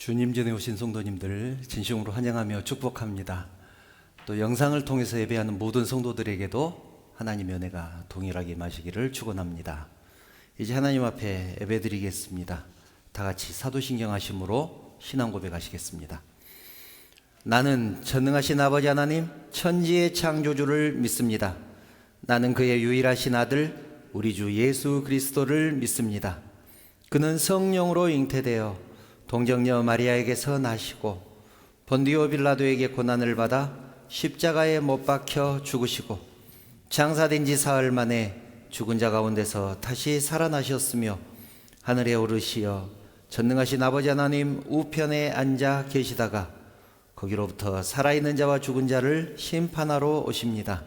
주님 전에 오신 성도님들 진심으로 환영하며 축복합니다. 또 영상을 통해서 예배하는 모든 성도들에게도 하나님의 은혜가 동일하게 임하시기를 축원합니다. 이제 하나님 앞에 예배드리겠습니다. 다 같이 사도신경 하심으로 신앙 고백하시겠습니다. 나는 전능하신 아버지 하나님 천지의 창조주를 믿습니다. 나는 그의 유일하신 아들 우리 주 예수 그리스도를 믿습니다. 그는 성령으로 잉태되어 동정녀 마리아에게서 나시고 본디오 빌라도에게 고난을 받아 십자가에 못 박혀 죽으시고 장사된 지 사흘 만에 죽은 자 가운데서 다시 살아나셨으며 하늘에 오르시어 전능하신 아버지 하나님 우편에 앉아 계시다가 거기로부터 살아있는 자와 죽은 자를 심판하러 오십니다.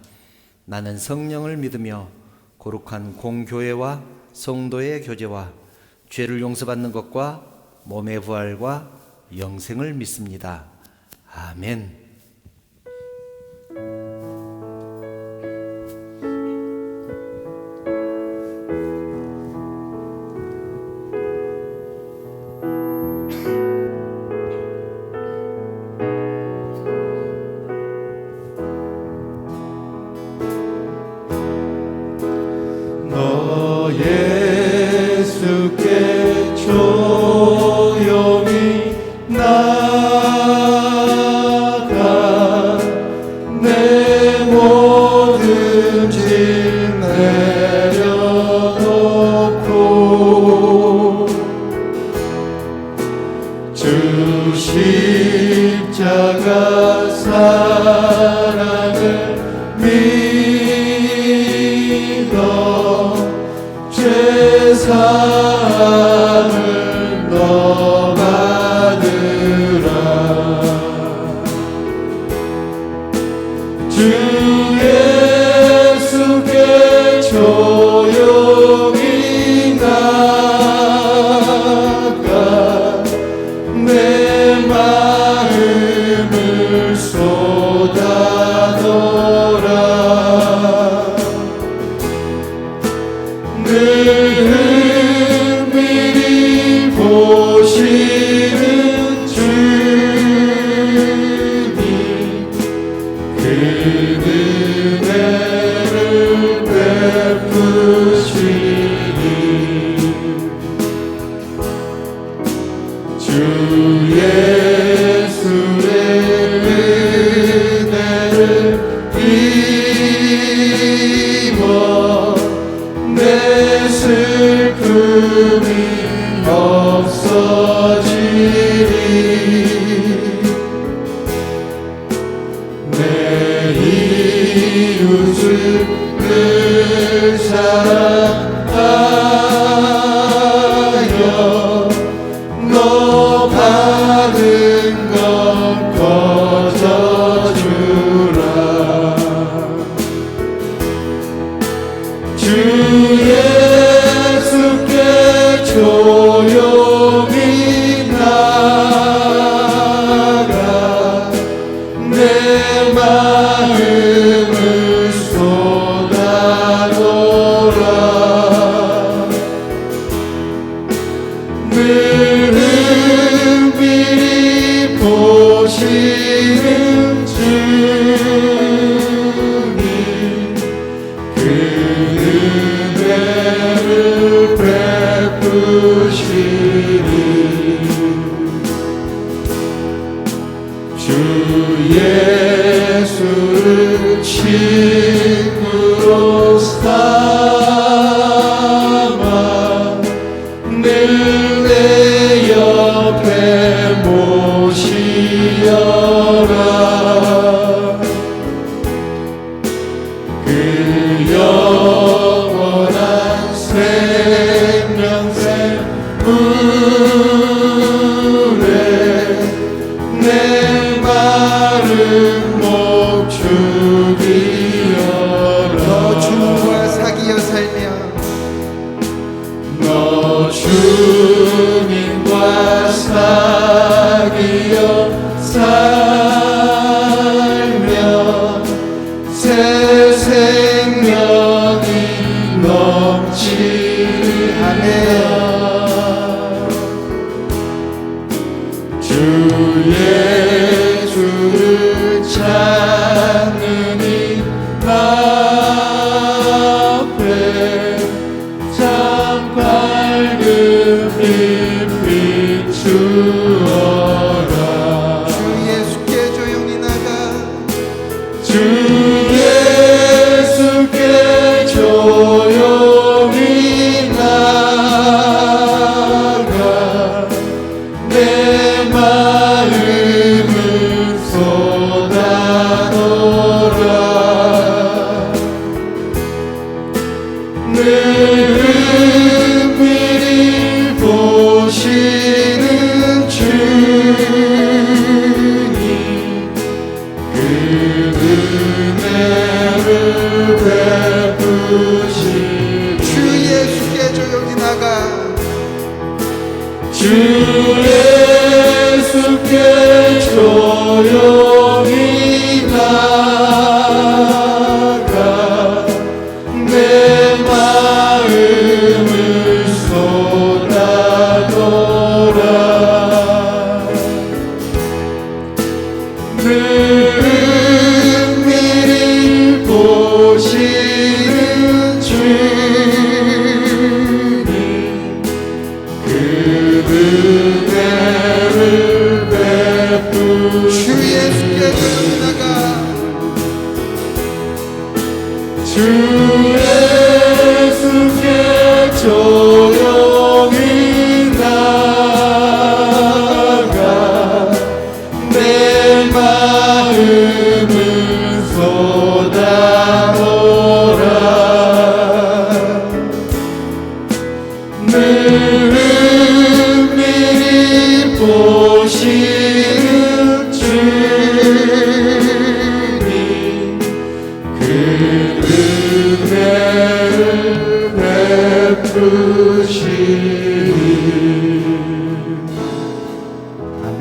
나는 성령을 믿으며 거룩한 공교회와 성도의 교제와 죄를 용서받는 것과 몸의 부활과 영생을 믿습니다. 아멘. 예수께 조용히 나가 내 모든 짐 내려놓고 주 십자가 사랑을 믿어 죄사함을 너 받으라. 주 예수께 조용히 나가 내 마음을 쏟아놓으라. 늘 은밀히 보시는 주님 그 은혜를 베푸시니 주 예수의 은혜를 입어 내 슬픔이 없어지리. 내 이웃을 늘 사랑하여 너 받은 것 거저주라. 주 예수께 조용히 나가 내 마음을 쏟아놓으라. 늘 은밀히 보시는 주님 그 은혜를 베푸시니 주 예수를 친구로 삼아 늘 내 옆에 모시어라. 그 영원한 생명샘 물에 내 마른 목축이여라. 너 주님과 사귀어 살며 너 주님과 사귀어 살며 새 생명이 넘치리. 아멘. 주 은밀히 보시는 주님 그 은혜를 베푸시니 주 예수께 조용히 나가 주 예수께 조용히 나가 내 마음을 쏟아놓으라 늘 은밀히 보시는 주님 그 은혜를 베푸시니 주 예수께 조용히 나가 주 예수께 조용히 나가 내 마음을 쏟아놓으라 늘 은밀히 보시는 주님 그 은혜를 베푸시니 아멘.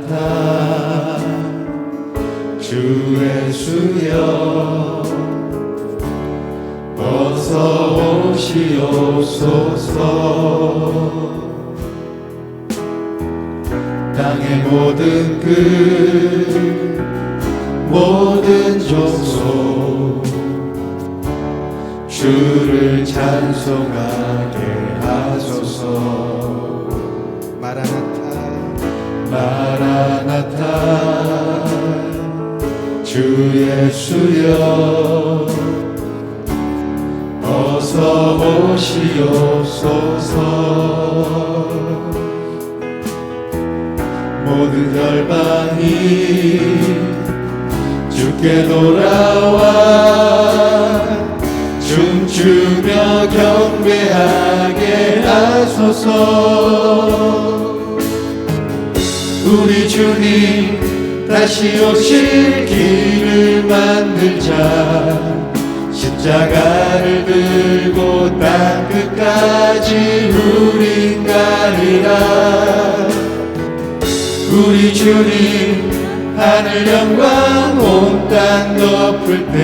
마라나타 주 예수여 어서 오시옵소서 땅의 모든 끝 모든 족속 주를 찬송하게 하소서 마라나타 마라나타 주 예수여 어서 오시옵소서 모든 열방이 주께 돌아와 춤추며 경배하게 하소서 우리 주님 다시 오실 길을 만들자 십자가를 들고 땅 끝까지 우린 가리라 우리 주님 하늘 영광 온 땅 덮을 때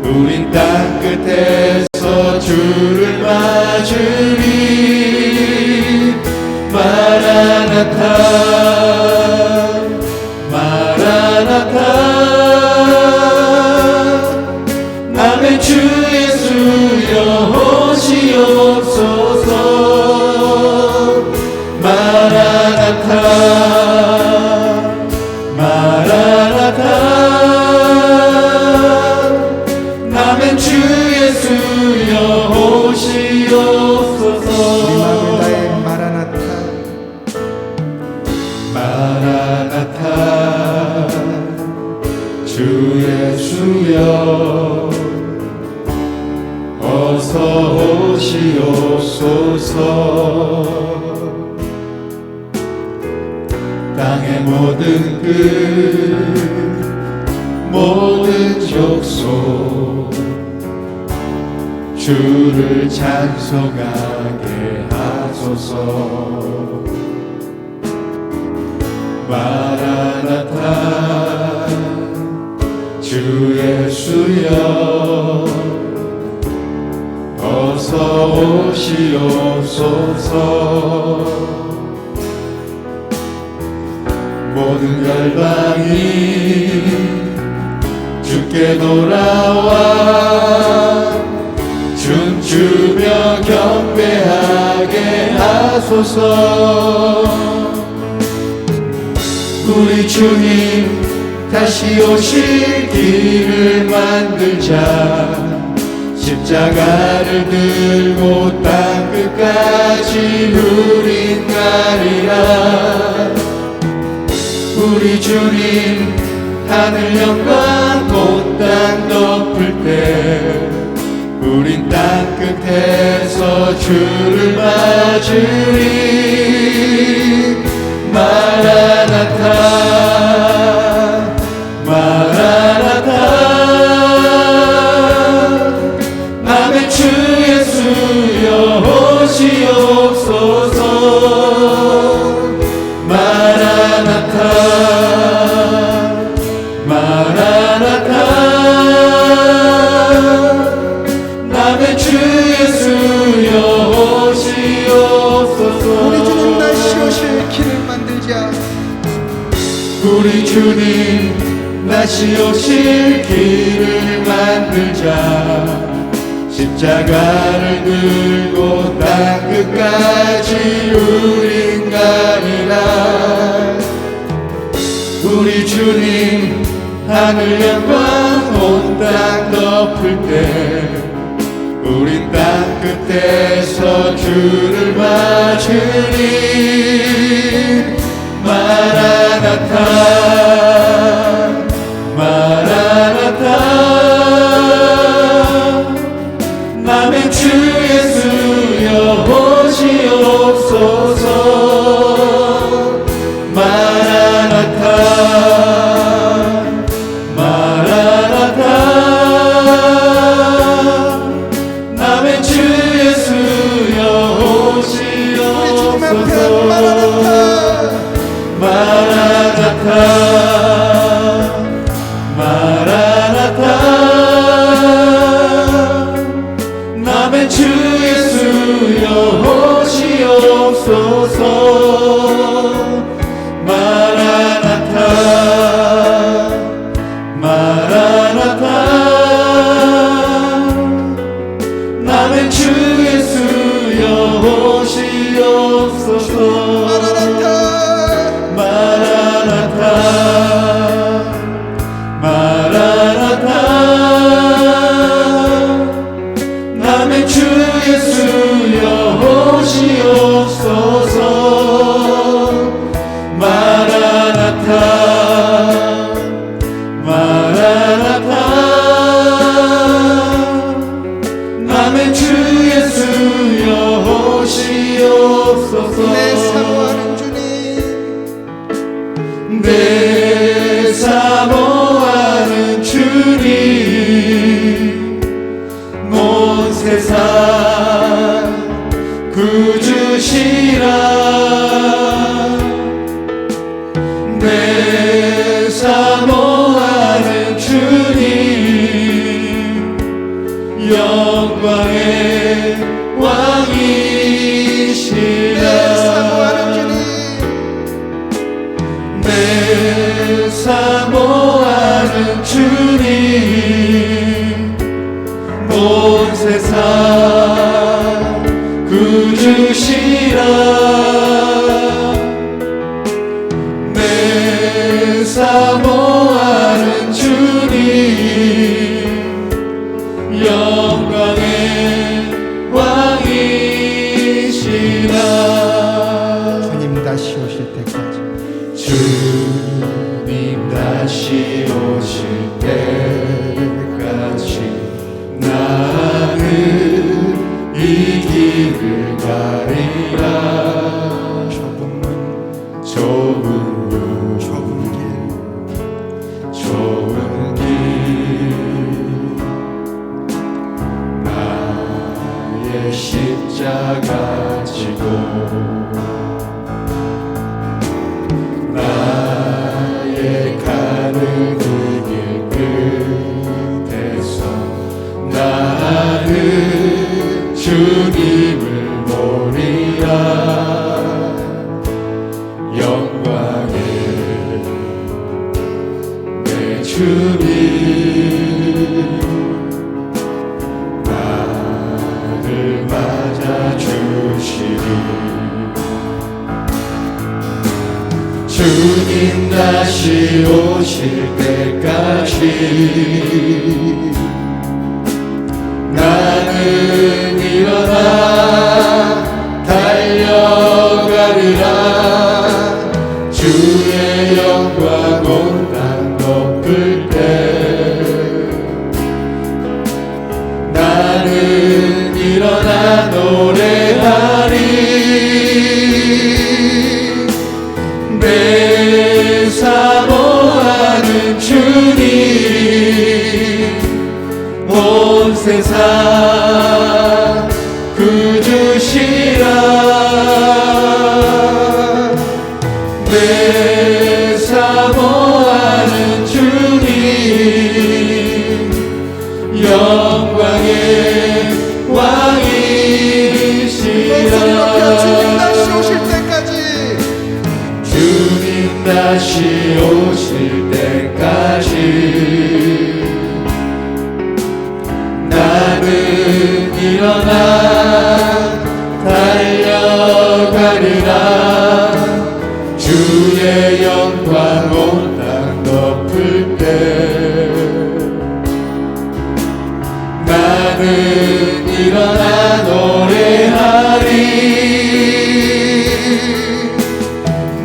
우린 땅 끝에서 주를 맞으리 마라나타 마라나타 남의 주 예수여 오시옵소서 마라나타 마라나타 남의 주 예수여 오시옵소서 우리 마음을 다해 마라나타 마라나타 주 예수여 어서 오시옵소서 땅의 모든 끝 모든 족속 주를 찬송하게 하소서 마라나타 주 예수여 어서 오시옵소서 모든 열방이 주께 돌아와 춤추며 경배하게 하소서 우리 주님 다시 오실 길을 만들자. 십자가를 들고 땅 끝까지 우린 가리라. 우리 주님 하늘 영광 온 땅 덮을 때 우린 땅 끝에서 주를 맞으리. 마라나타 마라나타. 아멘. 주 예수여 오시옵소서. 마라나타 마라나타. 아멘. 주 예수여 오시옵소서. 우리 주님 다시 오실 길을 만들자. 우리 주님 다시 오실 길을 만들자. 십자가를 들고 땅 끝까지 우린 가리라. 우리 주님 하늘 영광 온 땅 덮을 때 우린 땅 끝에서 주를 맞으리. 마라나타 마라나타. 아멘. 주 예수여 오시옵소서. 마라나타 마라나타. 아멘. 주 예수여 오시옵소서. 마라나타 마라나타. 아멘. 주 예수여 오시옵소서. 마라나타 마라나타. 아멘. 주 예수여 오시옵소서. 마라나타 마라나타. 아멘. 주 예수여 오시옵소서. 마라나타 마라나타. 아멘. 주 예수여 오시옵소서. 내 사모하는 주님, 내 사모하는 주님 온 세상 구주시라. 내 사모하는 주님 영광의 왕이시라. 내 사모하는 주님 온 세상 구주시라. 내 사모하는 주님 영광의 왕이시라. 주님 다시 오실 때까지 주님 다시 오실 때까지 나는 이 길을 가리라. 좁은 길 나의 십자가 지고 나의 가는 그 길 끝에서 나는 주님을 보리라. 영광의 내 주님 나를 맞아주시리. 주님 다시 오실 때까지 온 세상 구주시라. 내 사모하는 주님 영광의 왕이시라. 주님 다시 오실 때까지 주님 다시 오실 때까지 나는 일어나 달려가리라. 주의 영광 온 땅 덮을 때 나는 일어나 노래하리.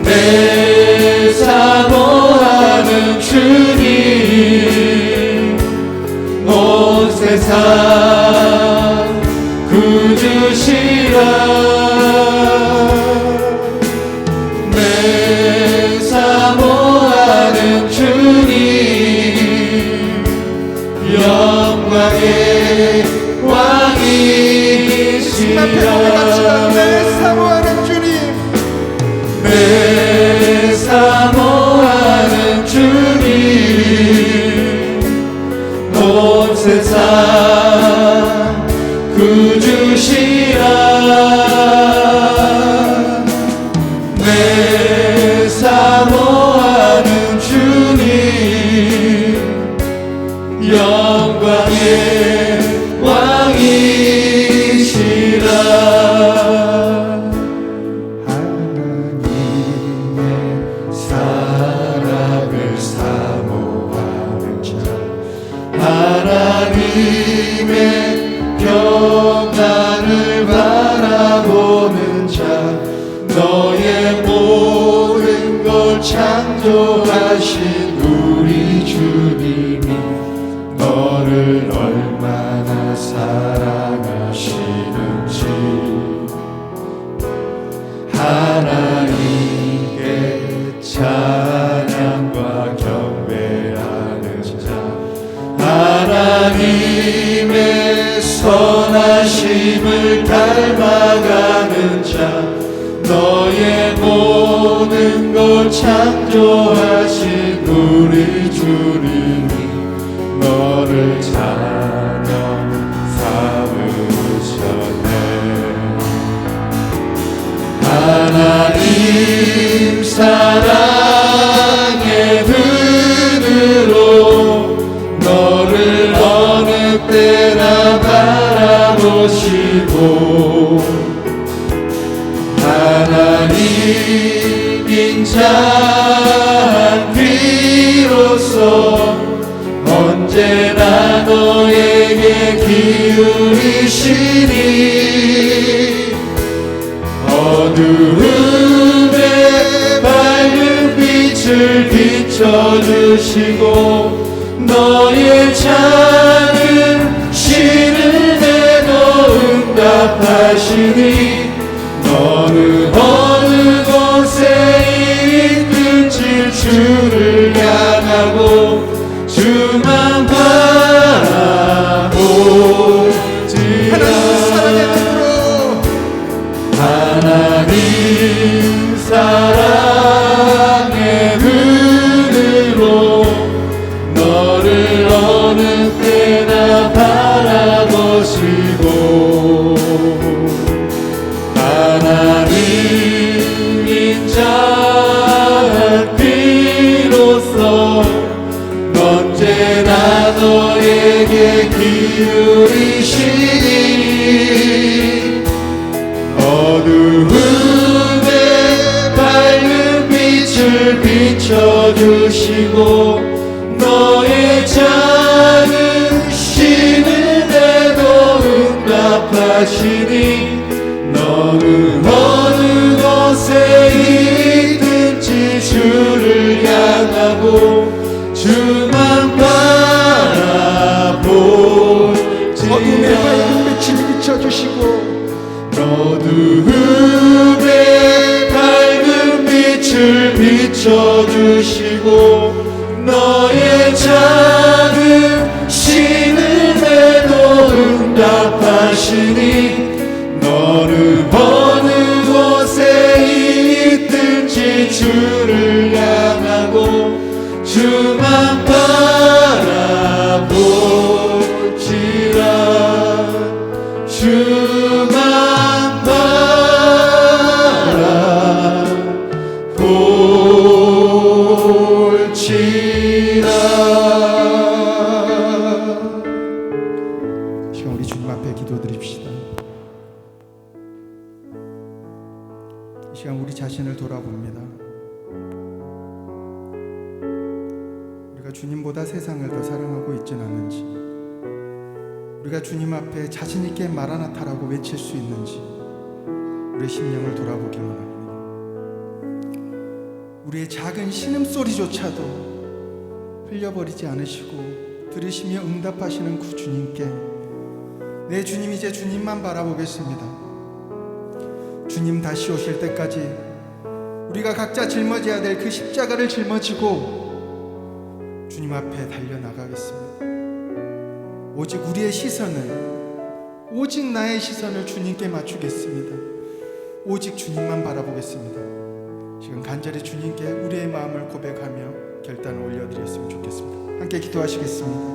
내 사모하는 주님 온 세상 구주시라. 내 사모하는 주님 영광의 왕이시라. 내 사모하는 주님 내 사모하는 주님 온 세상 구주시라. 내 사모하는 주님 영광의 왕이시라. 하나님의 사랑을 사모하는 자 하나님의 평안을 바라보는 자 너의 모든 걸 창조하신 우리 주님이 너를 얼마나 사랑하시는지 하나님께 찬양과 경배하는 자 하나님의 선하심을 닮아가는 자 너의 모든 걸 창조하신 우리 주님이 너를 찬양 삼으셨네. 하나님 사랑의 눈으로 너를 어느 때나 바라보시고 하나님 인자한 비로소 언제나 너에게 기울이시니 어두움에 밝은 빛을 비춰주시고 너의 작은 시름에도 응답하시니 너는 어느 곳에 있든지 주를 향하고 주만 바라보지라. 하나님 사랑의 눈으로 너를 어느 때나 바라보시고 하나님 인자한 비로소 언제나 너에게 기울이시니 어두움에 밝은 빛을 비춰주시고 너의 작은 시름에도 응답하시니 너는 어느 곳에 있든지 주를 향하고 주만 바라보지라. 어둠의 밝은 빛을 비춰주시고 어두움에 밝은 빛을 비춰주시고 너의 작은 시름에도 주만 바라볼지라 주만 바라볼지라. 지금 우리 주님 앞에 기도드립시다. 이 시간 우리 자신을 돌아봅니다. 우리가 주님보다 세상을 더 사랑하고 있진 않은지, 우리가 주님 앞에 자신 있게 마라나타라고 외칠 수 있는지 우리의 심령을 돌아보기 원합니다. 우리의 작은 신음소리조차도 흘려버리지 않으시고 들으시며 응답하시는 그 주님께, 내 주님 이제 주님만 바라보겠습니다. 주님 다시 오실 때까지 우리가 각자 짊어져야 될 그 십자가를 짊어지고 주님 앞에 달려나가겠습니다. 오직 우리의 시선을, 오직 나의 시선을 주님께 맞추겠습니다. 오직 주님만 바라보겠습니다. 지금 간절히 주님께 우리의 마음을 고백하며 결단을 올려드렸으면 좋겠습니다. 함께 기도하시겠습니다.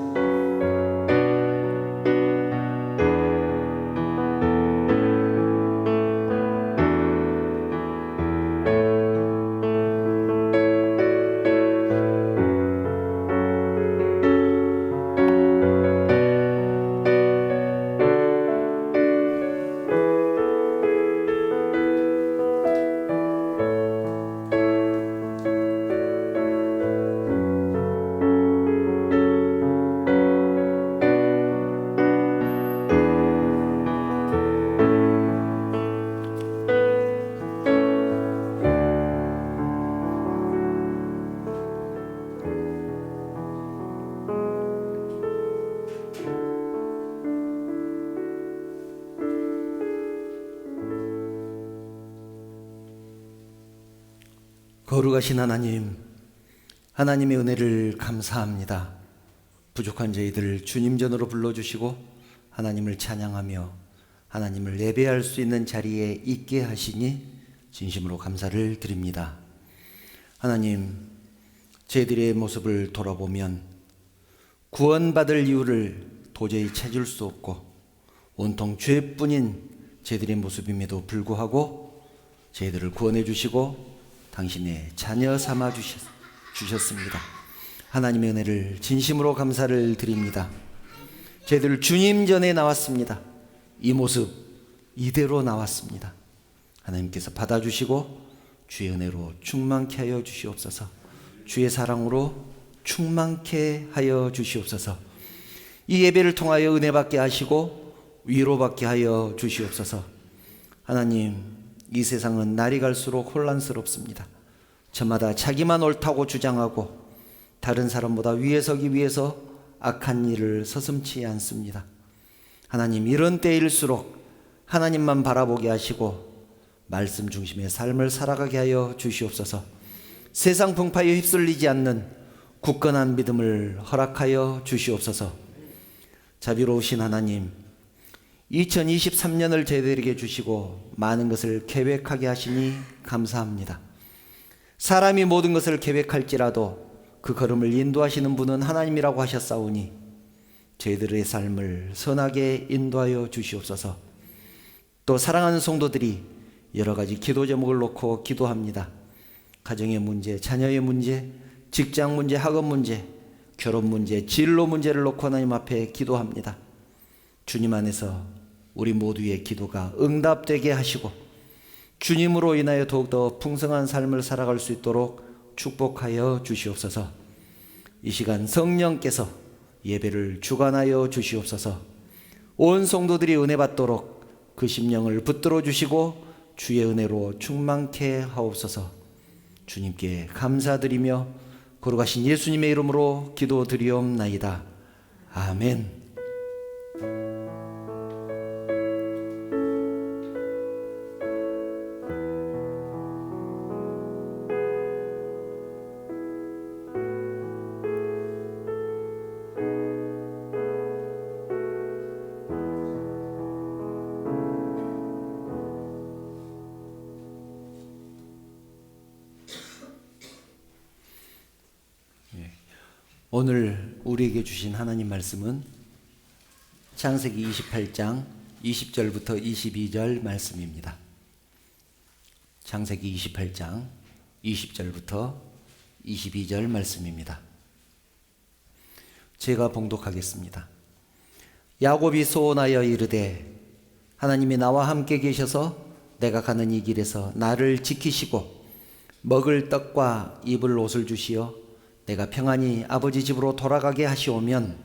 거룩하신 하나님, 하나님의 은혜를 감사합니다. 부족한 저희들을 주님 전으로 불러주시고 하나님을 찬양하며 하나님을 예배할 수 있는 자리에 있게 하시니 진심으로 감사를 드립니다. 하나님, 저희들의 모습을 돌아보면 구원받을 이유를 도저히 찾을 수 없고 온통 죄뿐인 저희들의 모습임에도 불구하고 저희들을 구원해 주시고 당신의 자녀 삼아 주셨습니다. 하나님의 은혜를 진심으로 감사를 드립니다. 저희들 주님 전에 나왔습니다. 이 모습 이대로 나왔습니다. 하나님께서 받아주시고 주의 은혜로 충만케 하여 주시옵소서. 주의 사랑으로 충만케 하여 주시옵소서. 이 예배를 통하여 은혜 받게 하시고 위로 받게 하여 주시옵소서. 하나님, 이 세상은 날이 갈수록 혼란스럽습니다. 저마다 자기만 옳다고 주장하고 다른 사람보다 위에 서기 위해서 악한 일을 서슴지 않습니다. 하나님, 이런 때일수록 하나님만 바라보게 하시고 말씀 중심의 삶을 살아가게 하여 주시옵소서. 세상 풍파에 휩쓸리지 않는 굳건한 믿음을 허락하여 주시옵소서. 자비로우신 하나님, 2023년을 저희들에게 주시고 많은 것을 계획하게 하시니 감사합니다. 사람이 모든 것을 계획할지라도 그 걸음을 인도하시는 분은 하나님이라고 하셨사오니 저희들의 삶을 선하게 인도하여 주시옵소서. 또 사랑하는 성도들이 여러 가지 기도 제목을 놓고 기도합니다. 가정의 문제, 자녀의 문제, 직장 문제, 학업 문제, 결혼 문제, 진로 문제를 놓고 하나님 앞에 기도합니다. 주님 안에서 우리 모두의 기도가 응답되게 하시고 주님으로 인하여 더욱더 풍성한 삶을 살아갈 수 있도록 축복하여 주시옵소서. 이 시간 성령께서 예배를 주관하여 주시옵소서. 온 성도들이 은혜 받도록 그 심령을 붙들어 주시고 주의 은혜로 충만케 하옵소서. 주님께 감사드리며 거룩하신 예수님의 이름으로 기도드리옵나이다. 아멘. 예. 오늘 우리에게 주신 하나님 말씀은 창세기 28장 20절부터 22절 말씀입니다. 창세기 28장 20절부터 22절 말씀입니다. 제가 봉독하겠습니다. 야곱이 소원하여 이르되 하나님이 나와 함께 계셔서 내가 가는 이 길에서 나를 지키시고 먹을 떡과 입을 옷을 주시어 내가 평안히 아버지 집으로 돌아가게 하시오면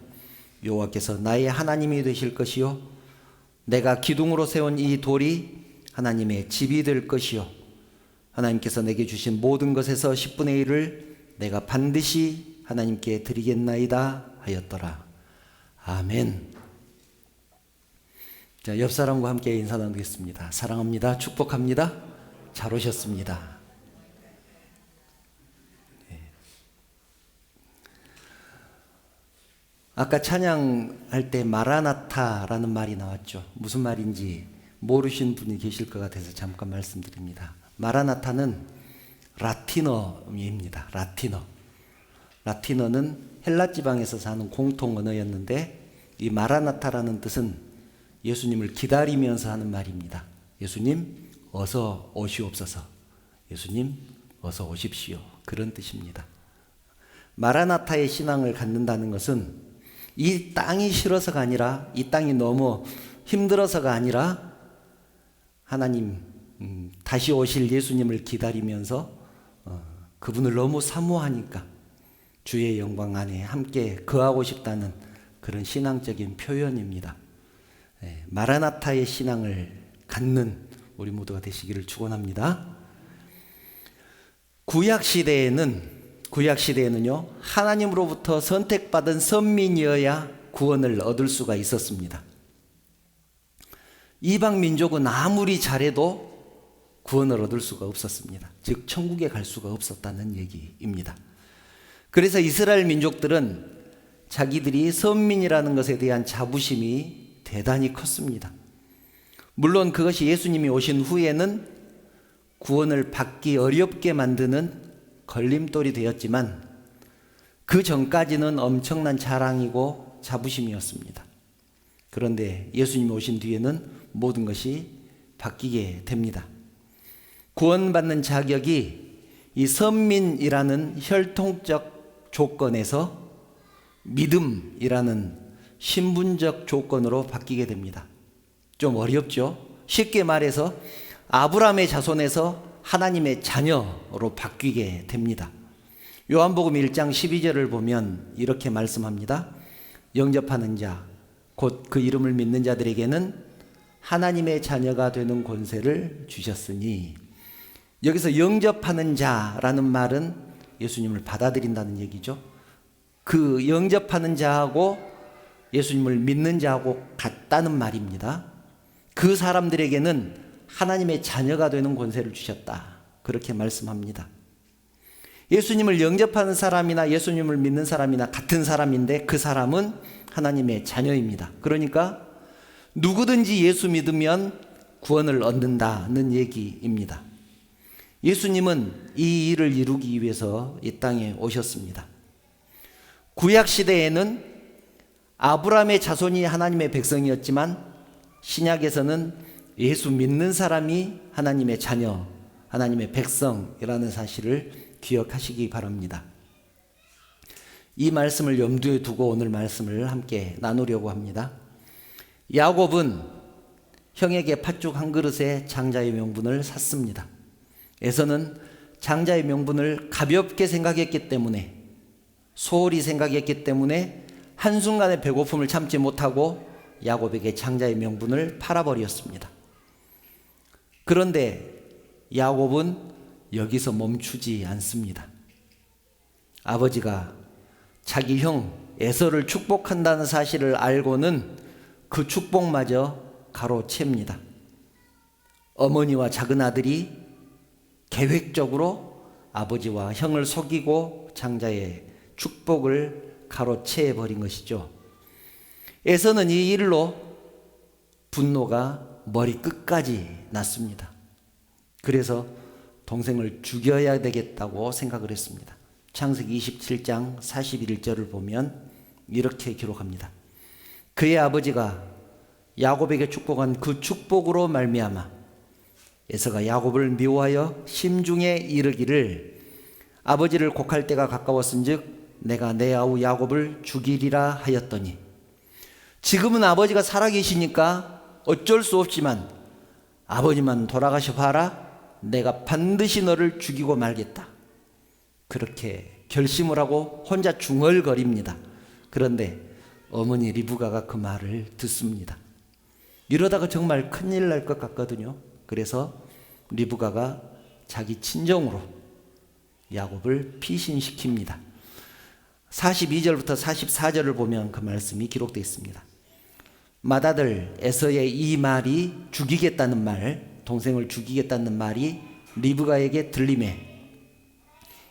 여호와께서 나의 하나님이 되실 것이요 내가 기둥으로 세운 이 돌이 하나님의 집이 될 것이요 하나님께서 내게 주신 모든 것에서 10분의 1을 내가 반드시 하나님께 드리겠나이다 하였더라. 아멘. 자, 옆 사람과 함께 인사 나누겠습니다. 사랑합니다. 축복합니다. 잘 오셨습니다. 아까 찬양할 때 마라나타라는 말이 나왔죠. 무슨 말인지 모르신 분이 계실 것 같아서 잠깐 말씀드립니다. 마라나타는 라틴어입니다. 라틴어는 헬라 지방에서 사는 공통 언어였는데 이 마라나타라는 뜻은 예수님을 기다리면서 하는 말입니다. 예수님 어서 오시옵소서. 예수님 어서 오십시오. 그런 뜻입니다. 마라나타의 신앙을 갖는다는 것은 이 땅이 싫어서가 아니라 이 땅이 너무 힘들어서가 아니라 하나님 다시 오실 예수님을 기다리면서 그분을 너무 사모하니까 주의 영광 안에 함께 거하고 싶다는 그런 신앙적인 표현입니다. 마라나타의 신앙을 갖는 우리 모두가 되시기를 축원합니다. 구약시대에는요 하나님으로부터 선택받은 선민이어야 구원을 얻을 수가 있었습니다. 이방 민족은 아무리 잘해도 구원을 얻을 수가 없었습니다. 즉 천국에 갈 수가 없었다는 얘기입니다. 그래서 이스라엘 민족들은 자기들이 선민이라는 것에 대한 자부심이 대단히 컸습니다. 물론 그것이 예수님이 오신 후에는 구원을 받기 어렵게 만드는 걸림돌이 되었지만 그 전까지는 엄청난 자랑이고 자부심이었습니다. 그런데 예수님이 오신 뒤에는 모든 것이 바뀌게 됩니다. 구원받는 자격이 이 선민이라는 혈통적 조건에서 믿음이라는 신분적 조건으로 바뀌게 됩니다. 좀 어렵죠? 쉽게 말해서 아브라함의 자손에서 하나님의 자녀로 바뀌게 됩니다. 요한복음 1장 12절을 보면 이렇게 말씀합니다. 영접하는 자, 곧 그 이름을 믿는 자들에게는 하나님의 자녀가 되는 권세를 주셨으니, 여기서 영접하는 자라는 말은 예수님을 받아들인다는 얘기죠. 그 영접하는 자하고 예수님을 믿는 자하고 같다는 말입니다. 그 사람들에게는 하나님의 자녀가 되는 권세를 주셨다. 그렇게 말씀합니다. 예수님을 영접하는 사람이나 예수님을 믿는 사람이나 같은 사람인데 그 사람은 하나님의 자녀입니다. 그러니까 누구든지 예수 믿으면 구원을 얻는다는 얘기입니다. 예수님은 이 일을 이루기 위해서 이 땅에 오셨습니다. 구약시대에는 아브라함의 자손이 하나님의 백성이었지만 신약에서는 예수 믿는 사람이 하나님의 자녀, 하나님의 백성이라는 사실을 기억하시기 바랍니다. 이 말씀을 염두에 두고 오늘 말씀을 함께 나누려고 합니다. 야곱은 형에게 팥죽 한 그릇에 장자의 명분을 샀습니다. 에서는 장자의 명분을 가볍게 생각했기 때문에, 소홀히 생각했기 때문에 한순간의 배고픔을 참지 못하고 야곱에게 장자의 명분을 팔아버렸습니다. 그런데 야곱은 여기서 멈추지 않습니다. 아버지가 자기 형 에서를 축복한다는 사실을 알고는 그 축복마저 가로챕니다. 어머니와 작은 아들이 계획적으로 아버지와 형을 속이고 장자의 축복을 가로채 버린 것이죠. 에서는 이 일로 분노가 머리 끝까지 났습니다. 그래서 동생을 죽여야 되겠다고 생각을 했습니다. 창세기 27장 41절을 보면 이렇게 기록합니다. 그의 아버지가 야곱에게 축복한 그 축복으로 말미암아 에서가 야곱을 미워하여 심중에 이르기를 아버지를 곡할 때가 가까웠은즉 내가 내 아우 야곱을 죽이리라 하였더니, 지금은 아버지가 살아계시니까 어쩔 수 없지만 아버지만 돌아가셔 봐라, 내가 반드시 너를 죽이고 말겠다. 그렇게 결심을 하고 혼자 중얼거립니다. 그런데 어머니 리브가가 그 말을 듣습니다. 이러다가 정말 큰일 날 것 같거든요. 그래서 리브가가 자기 친정으로 야곱을 피신시킵니다. 42절부터 44절을 보면 그 말씀이 기록되어 있습니다. 맏아들 에서의 이 말이 죽이겠다는 말, 동생을 죽이겠다는 말이 리브가에게 들리매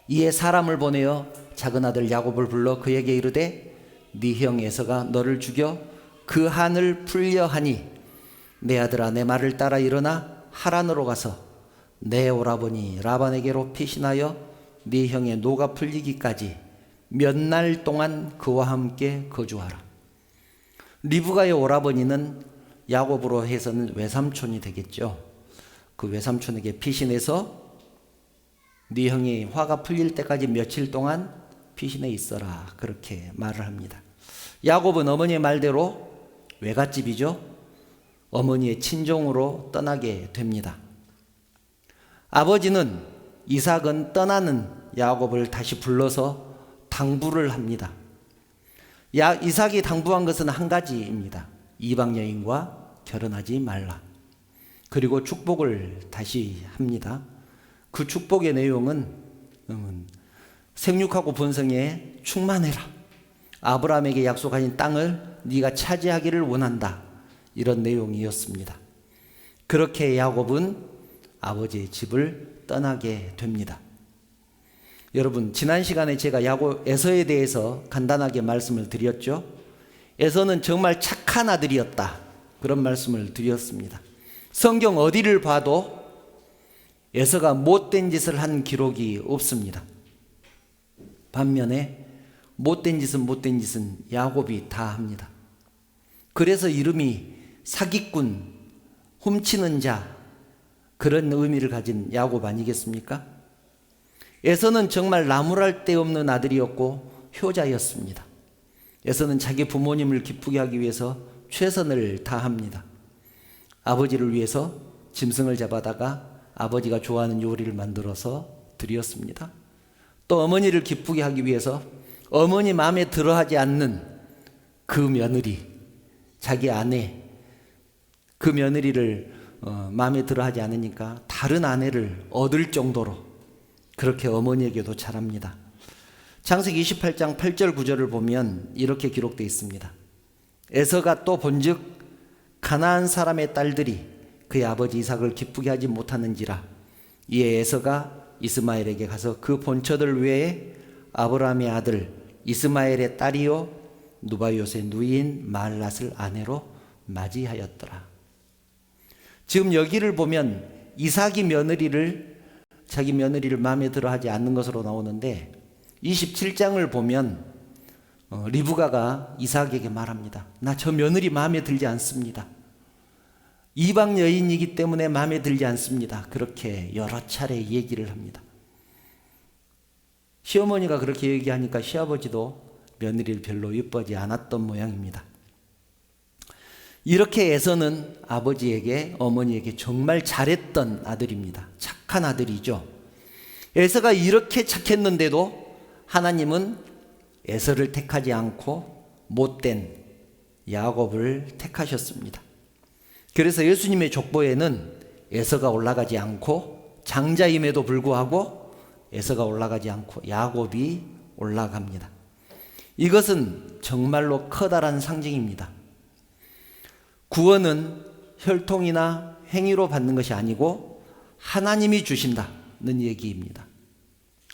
이에 사람을 보내어 작은 아들 야곱을 불러 그에게 이르되 네 형 에서가 너를 죽여 그 한을 풀려 하니 내 아들아 내 말을 따라 일어나 하란으로 가서 내 오라버니 라반에게로 피신하여 네 형의 노가 풀리기까지 몇 날 동안 그와 함께 거주하라. 리브가의 오라버니는 야곱으로 해서는 외삼촌이 되겠죠. 그 외삼촌에게 피신해서 네 형이 화가 풀릴 때까지 며칠 동안 피신해 있어라, 그렇게 말을 합니다. 야곱은 어머니의 말대로 외갓집이죠. 어머니의 친정으로 떠나게 됩니다. 아버지는 이삭은 떠나는 야곱을 다시 불러서 당부를 합니다. 이삭이 당부한 것은 한 가지입니다. 이방 여인과 결혼하지 말라. 그리고 축복을 다시 합니다. 그 축복의 내용은 생육하고 번성에 충만해라. 아브라함에게 약속하신 땅을 네가 차지하기를 원한다. 이런 내용이었습니다. 그렇게 야곱은 아버지의 집을 떠나게 됩니다. 여러분, 지난 시간에 제가 에서에 대해서 간단하게 말씀을 드렸죠. 에서는 정말 착한 아들이었다, 그런 말씀을 드렸습니다. 성경 어디를 봐도 에서가 못된 짓을 한 기록이 없습니다. 반면에 못된 짓은 야곱이 다 합니다. 그래서 이름이 사기꾼, 훔치는 자, 그런 의미를 가진 야곱 아니겠습니까? 에서는 정말 나무랄 데 없는 아들이었고 효자였습니다. 에서는 자기 부모님을 기쁘게 하기 위해서 최선을 다합니다. 아버지를 위해서 짐승을 잡아다가 아버지가 좋아하는 요리를 만들어서 드렸습니다. 또 어머니를 기쁘게 하기 위해서 어머니 마음에 들어하지 않는 그 며느리, 자기 아내, 그 며느리를 마음에 들어하지 않으니까 다른 아내를 얻을 정도로 그렇게 어머니에게도 잘합니다. 창세기 28장 8절 9절을 보면 이렇게 기록되어 있습니다. 에서가 또 본즉 가나안 사람의 딸들이 그의 아버지 이삭을 기쁘게 하지 못하는지라. 이에 에서가 이스마엘에게 가서 그 본처들 외에 아브라함의 아들 이스마엘의 딸이요 누바이옷의 누이인 말랏을 아내로 맞이하였더라. 지금 여기를 보면 이삭이 자기 며느리를 마음에 들어하지 않는 것으로 나오는데 27장을 보면 리브가가 이삭에게 말합니다. 나 저 며느리 마음에 들지 않습니다. 이방 여인이기 때문에 마음에 들지 않습니다. 그렇게 여러 차례 얘기를 합니다. 시어머니가 그렇게 얘기하니까 시아버지도 며느리를 별로 예뻐하지 않았던 모양입니다. 이렇게 에서는 아버지에게, 어머니에게 정말 잘했던 아들입니다. 착한 아들이죠. 에서가 이렇게 착했는데도 하나님은 에서를 택하지 않고 못된 야곱을 택하셨습니다. 그래서 예수님의 족보에는 에서가 올라가지 않고, 장자임에도 불구하고 에서가 올라가지 않고 야곱이 올라갑니다. 이것은 정말로 커다란 상징입니다. 구원은 혈통이나 행위로 받는 것이 아니고 하나님이 주신다는 얘기입니다.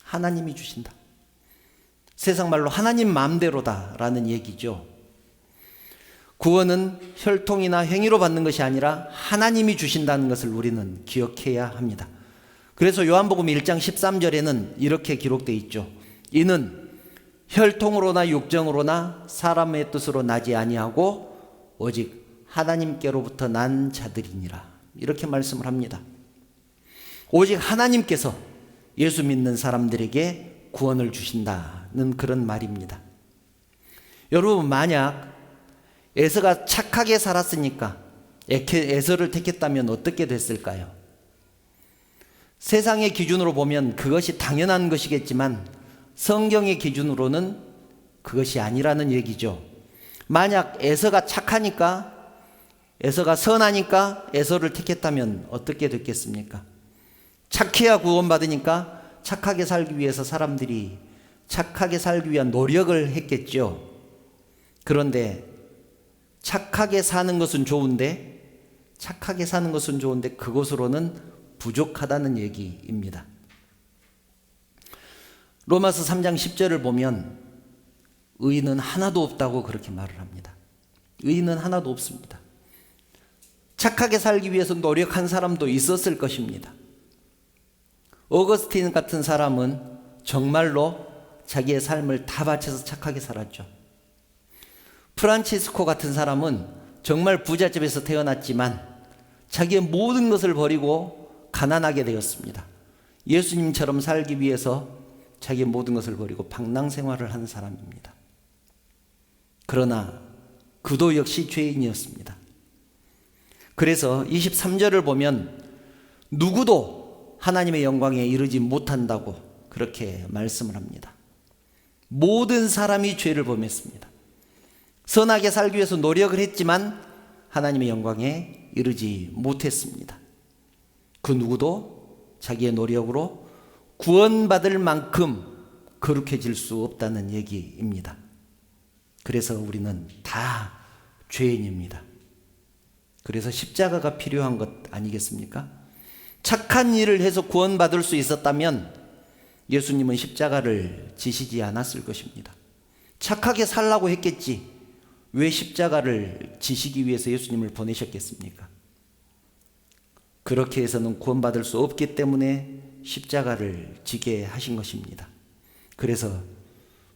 하나님이 주신다. 세상 말로 하나님 마음대로다라는 얘기죠. 구원은 혈통이나 행위로 받는 것이 아니라 하나님이 주신다는 것을 우리는 기억해야 합니다. 그래서 요한복음 1장 13절에는 이렇게 기록되어 있죠. 이는 혈통으로나 육정으로나 사람의 뜻으로 나지 아니하고 오직 하나님께로부터 난 자들이니라. 이렇게 말씀을 합니다. 오직 하나님께서 예수 믿는 사람들에게 구원을 주신다는 그런 말입니다. 여러분, 만약 에서가 착하게 살았으니까 에서를 택했다면 어떻게 됐을까요? 세상의 기준으로 보면 그것이 당연한 것이겠지만 성경의 기준으로는 그것이 아니라는 얘기죠. 만약 에서가 착하니까, 에서가 선하니까 에서를 택했다면 어떻게 됐겠습니까? 착해야 구원받으니까 착하게 살기 위해서 사람들이 착하게 살기 위한 노력을 했겠죠. 그런데 착하게 사는 것은 좋은데 그것으로는 부족하다는 얘기입니다. 로마서 3장 10절을 보면 의인은 하나도 없다고 그렇게 말을 합니다. 의인은 하나도 없습니다. 착하게 살기 위해서 노력한 사람도 있었을 것입니다. 어거스틴 같은 사람은 정말로 자기의 삶을 다 바쳐서 착하게 살았죠. 프란치스코 같은 사람은 정말 부잣집에서 태어났지만 자기의 모든 것을 버리고 가난하게 되었습니다. 예수님처럼 살기 위해서 자기의 모든 것을 버리고 방랑 생활을 한 사람입니다. 그러나 그도 역시 죄인이었습니다. 그래서 23절을 보면 누구도 하나님의 영광에 이르지 못한다고 그렇게 말씀을 합니다. 모든 사람이 죄를 범했습니다. 선하게 살기 위해서 노력을 했지만 하나님의 영광에 이르지 못했습니다. 그 누구도 자기의 노력으로 구원받을 만큼 거룩해질 수 없다는 얘기입니다. 그래서 우리는 다 죄인입니다. 그래서 십자가가 필요한 것 아니겠습니까? 착한 일을 해서 구원받을 수 있었다면 예수님은 십자가를 지시지 않았을 것입니다. 착하게 살라고 했겠지 왜 십자가를 지시기 위해서 예수님을 보내셨겠습니까? 그렇게 해서는 구원받을 수 없기 때문에 십자가를 지게 하신 것입니다. 그래서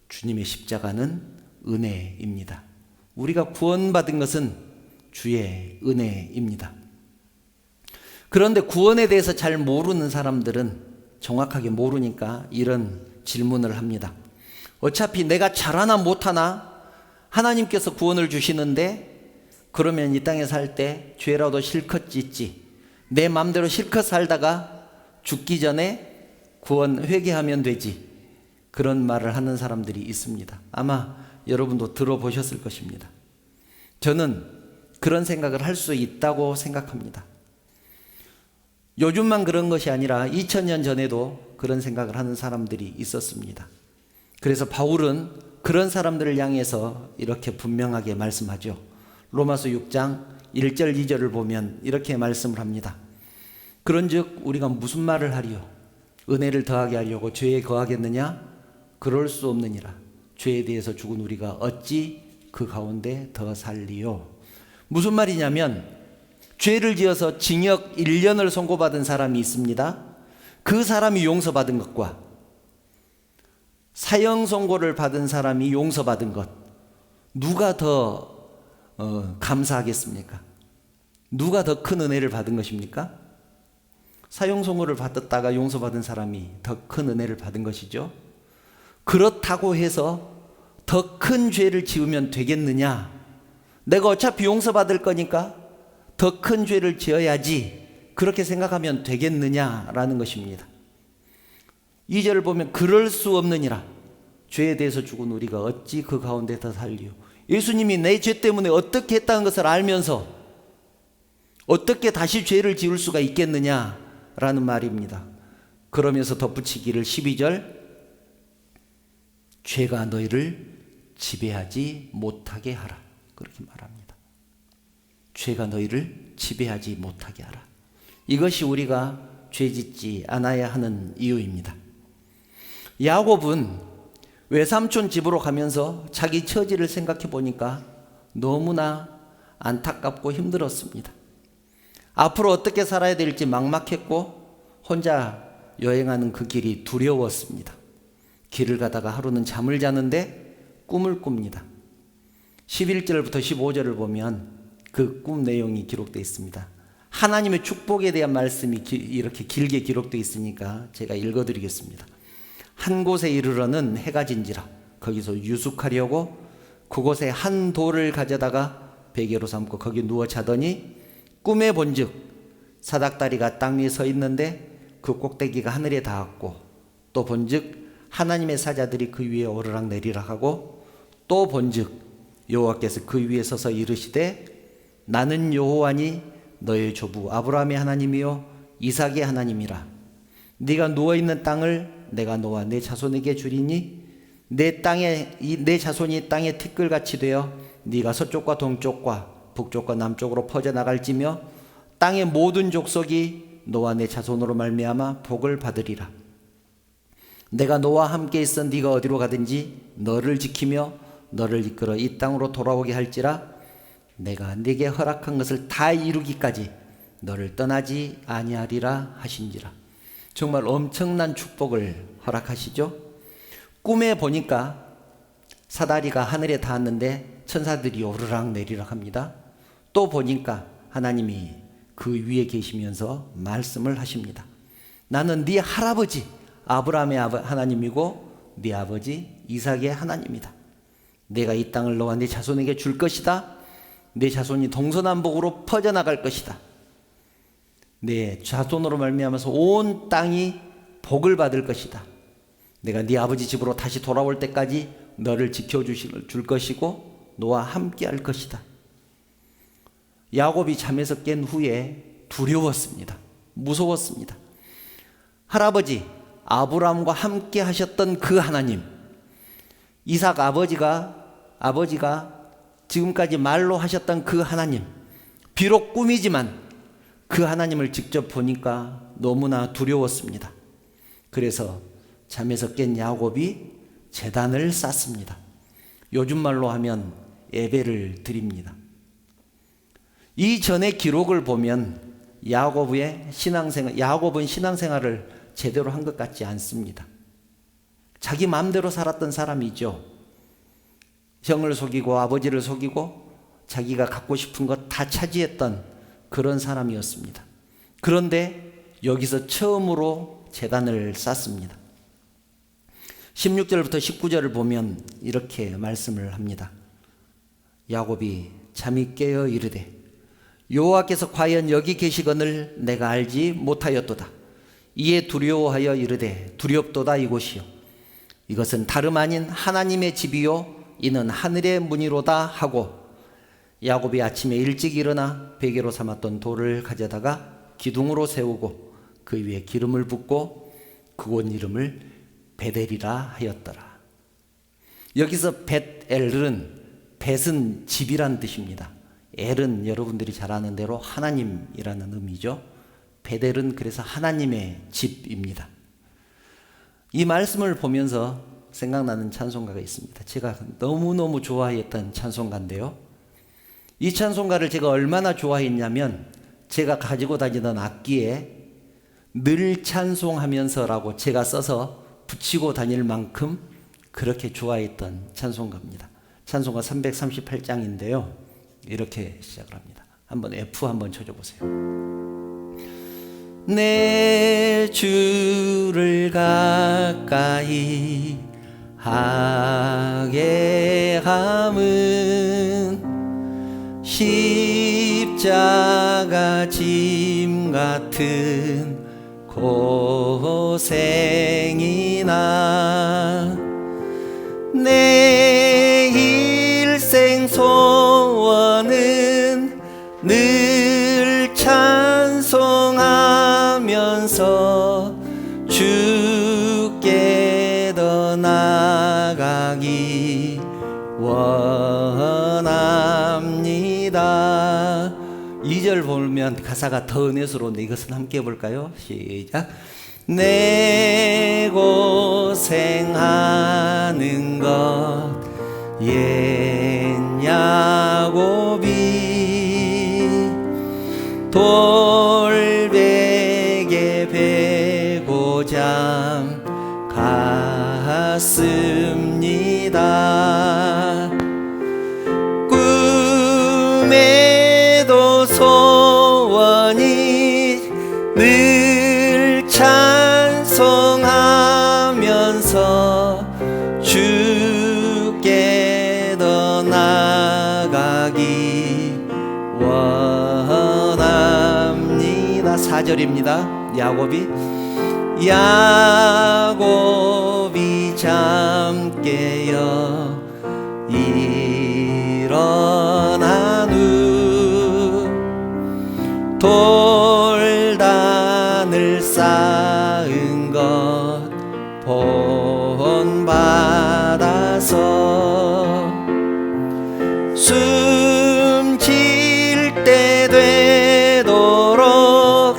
주님의 십자가는 은혜입니다. 우리가 구원받은 것은 주의 은혜입니다. 그런데 구원에 대해서 잘 모르는 사람들은 정확하게 모르니까 이런 질문을 합니다. 어차피 내가 잘하나 못하나 하나님께서 구원을 주시는데 그러면 이 땅에 살 때 죄라도 실컷 짓지 내 마음대로 실컷 살다가 죽기 전에 구원 회개하면 되지, 그런 말을 하는 사람들이 있습니다. 아마 여러분도 들어보셨을 것입니다. 저는 그런 생각을 할 수 있다고 생각합니다. 요즘만 그런 것이 아니라 2000년 전에도 그런 생각을 하는 사람들이 있었습니다. 그래서 바울은 그런 사람들을 향해서 이렇게 분명하게 말씀하죠. 로마서 6장 1절 2절을 보면 이렇게 말씀을 합니다. 그런즉 우리가 무슨 말을 하리요? 은혜를 더하게 하려고 죄에 거하겠느냐? 그럴 수 없느니라. 죄에 대해서 죽은 우리가 어찌 그 가운데 더 살리요? 무슨 말이냐면 죄를 지어서 징역 1년을 선고받은 사람이 있습니다. 그 사람이 용서받은 것과 사형 선고를 받은 사람이 용서받은 것, 누가 더 감사하겠습니까? 누가 더 큰 은혜를 받은 것입니까? 사형 선고를 받았다가 용서받은 사람이 더 큰 은혜를 받은 것이죠. 그렇다고 해서 더 큰 죄를 지으면 되겠느냐? 내가 어차피 용서받을 거니까 더 큰 죄를 지어야지, 그렇게 생각하면 되겠느냐라는 것입니다. 2절을 보면 그럴 수 없느니라. 죄에 대해서 죽은 우리가 어찌 그 가운데 더 살리요? 예수님이 내 죄 때문에 어떻게 했다는 것을 알면서 어떻게 다시 죄를 지을 수가 있겠느냐라는 말입니다. 그러면서 덧붙이기를 12절, 죄가 너희를 지배하지 못하게 하라, 그렇게 말합니다. 죄가 너희를 지배하지 못하게 하라. 이것이 우리가 죄 짓지 않아야 하는 이유입니다. 야곱은 외삼촌 집으로 가면서 자기 처지를 생각해 보니까 너무나 안타깝고 힘들었습니다. 앞으로 어떻게 살아야 될지 막막했고 혼자 여행하는 그 길이 두려웠습니다. 길을 가다가 하루는 잠을 자는데 꿈을 꿉니다. 11절부터 15절을 보면 그 꿈 내용이 기록되어 있습니다. 하나님의 축복에 대한 말씀이 이렇게 길게 기록되어 있으니까 제가 읽어드리겠습니다. 한 곳에 이르러는 해가 진지라. 거기서 유숙하려고 그곳에 한 돌을 가져다가 베개로 삼고 거기 누워 자더니 꿈에 본즉 사닥다리가 땅 위에 서 있는데 그 꼭대기가 하늘에 닿았고, 또 본즉 하나님의 사자들이 그 위에 오르락 내리락 하고, 또 본즉 여호와께서 그 위에 서서 이르시되 나는 여호와니 너의 조부 아브라함의 하나님이요 이삭의 하나님이라. 네가 누워있는 땅을 내가 너와 내 자손에게 주리니 내 자손이 땅의 티끌같이 되어 네가 서쪽과 동쪽과 북쪽과 남쪽으로 퍼져나갈지며 땅의 모든 족속이 너와 내 자손으로 말미암아 복을 받으리라. 내가 너와 함께 있어 네가 어디로 가든지 너를 지키며 너를 이끌어 이 땅으로 돌아오게 할지라. 내가 네게 허락한 것을 다 이루기까지 너를 떠나지 아니하리라 하신지라. 정말 엄청난 축복을 허락하시죠. 꿈에 보니까 사다리가 하늘에 닿았는데 천사들이 오르락 내리락 합니다. 또 보니까 하나님이 그 위에 계시면서 말씀을 하십니다. 나는 네 할아버지 아브라함의 하나님이고 네 아버지 이삭의 하나님이다. 내가 이 땅을 너와 네 자손에게 줄 것이다. 내 자손이 동서남북으로 퍼져나갈 것이다. 내 자손으로 말미암아서 온 땅이 복을 받을 것이다. 내가 네 아버지 집으로 다시 돌아올 때까지 너를 지켜줄 것이고 너와 함께 할 것이다. 야곱이 잠에서 깬 후에 두려웠습니다. 무서웠습니다. 할아버지 아브라함과 함께 하셨던 그 하나님, 이삭 아버지가 지금까지 말로 하셨던 그 하나님, 비록 꿈이지만 그 하나님을 직접 보니까 너무나 두려웠습니다. 그래서 잠에서 깬 야곱이 제단을 쌓습니다. 요즘 말로 하면 예배를 드립니다. 이전의 기록을 보면 야곱은 신앙생활을 제대로 한 것 같지 않습니다. 자기 마음대로 살았던 사람이죠. 형을 속이고 아버지를 속이고 자기가 갖고 싶은 것 다 차지했던 그런 사람이었습니다. 그런데 여기서 처음으로 제단을 쌓습니다. 16절부터 19절을 보면 이렇게 말씀을 합니다. 야곱이 잠이 깨어 이르되 여호와께서 과연 여기 계시거늘 내가 알지 못하였도다. 이에 두려워하여 이르되 두렵도다 이곳이요 이것은 다름 아닌 하나님의 집이요 이는 하늘의 문이로다 하고, 야곱이 아침에 일찍 일어나 베개로 삼았던 돌을 가져다가 기둥으로 세우고 그 위에 기름을 붓고 그곳 이름을 베델이라 하였더라. 여기서 벳엘은 벳은 집이란 뜻입니다. 엘은 여러분들이 잘 아는 대로 하나님이라는 의미죠. 베델은 그래서 하나님의 집입니다. 이 말씀을 보면서 생각나는 찬송가가 있습니다. 제가 너무너무 좋아했던 찬송가인데요. 이 찬송가를 제가 얼마나 좋아했냐면 제가 가지고 다니던 악기에 늘 찬송하면서라고 제가 써서 붙이고 다닐 만큼 그렇게 좋아했던 찬송가입니다. 찬송가 338장인데요. 이렇게 시작을 합니다. 한번 F 한번 쳐줘보세요. 내 주를 가까이 하게 함은 십자가 짐 같은 고생이나 내 일생 소원은 늘 찬송하면서 주께 더 나아가기 원합니다. 2절 보면 가사가 더 은혜스러운데 이것은 함께 해볼까요? 시작. 내 고생하는 것 옛 야곱이 돌베개 베고 잠 받습니다. 꿈에도 소원이 늘 찬송하면서 주께 더 나가기 원합니다. 4절입니다. 야곱이 잠 깨어 일어난 후 돌단을 쌓은 것 본받아서 숨질 때 되도록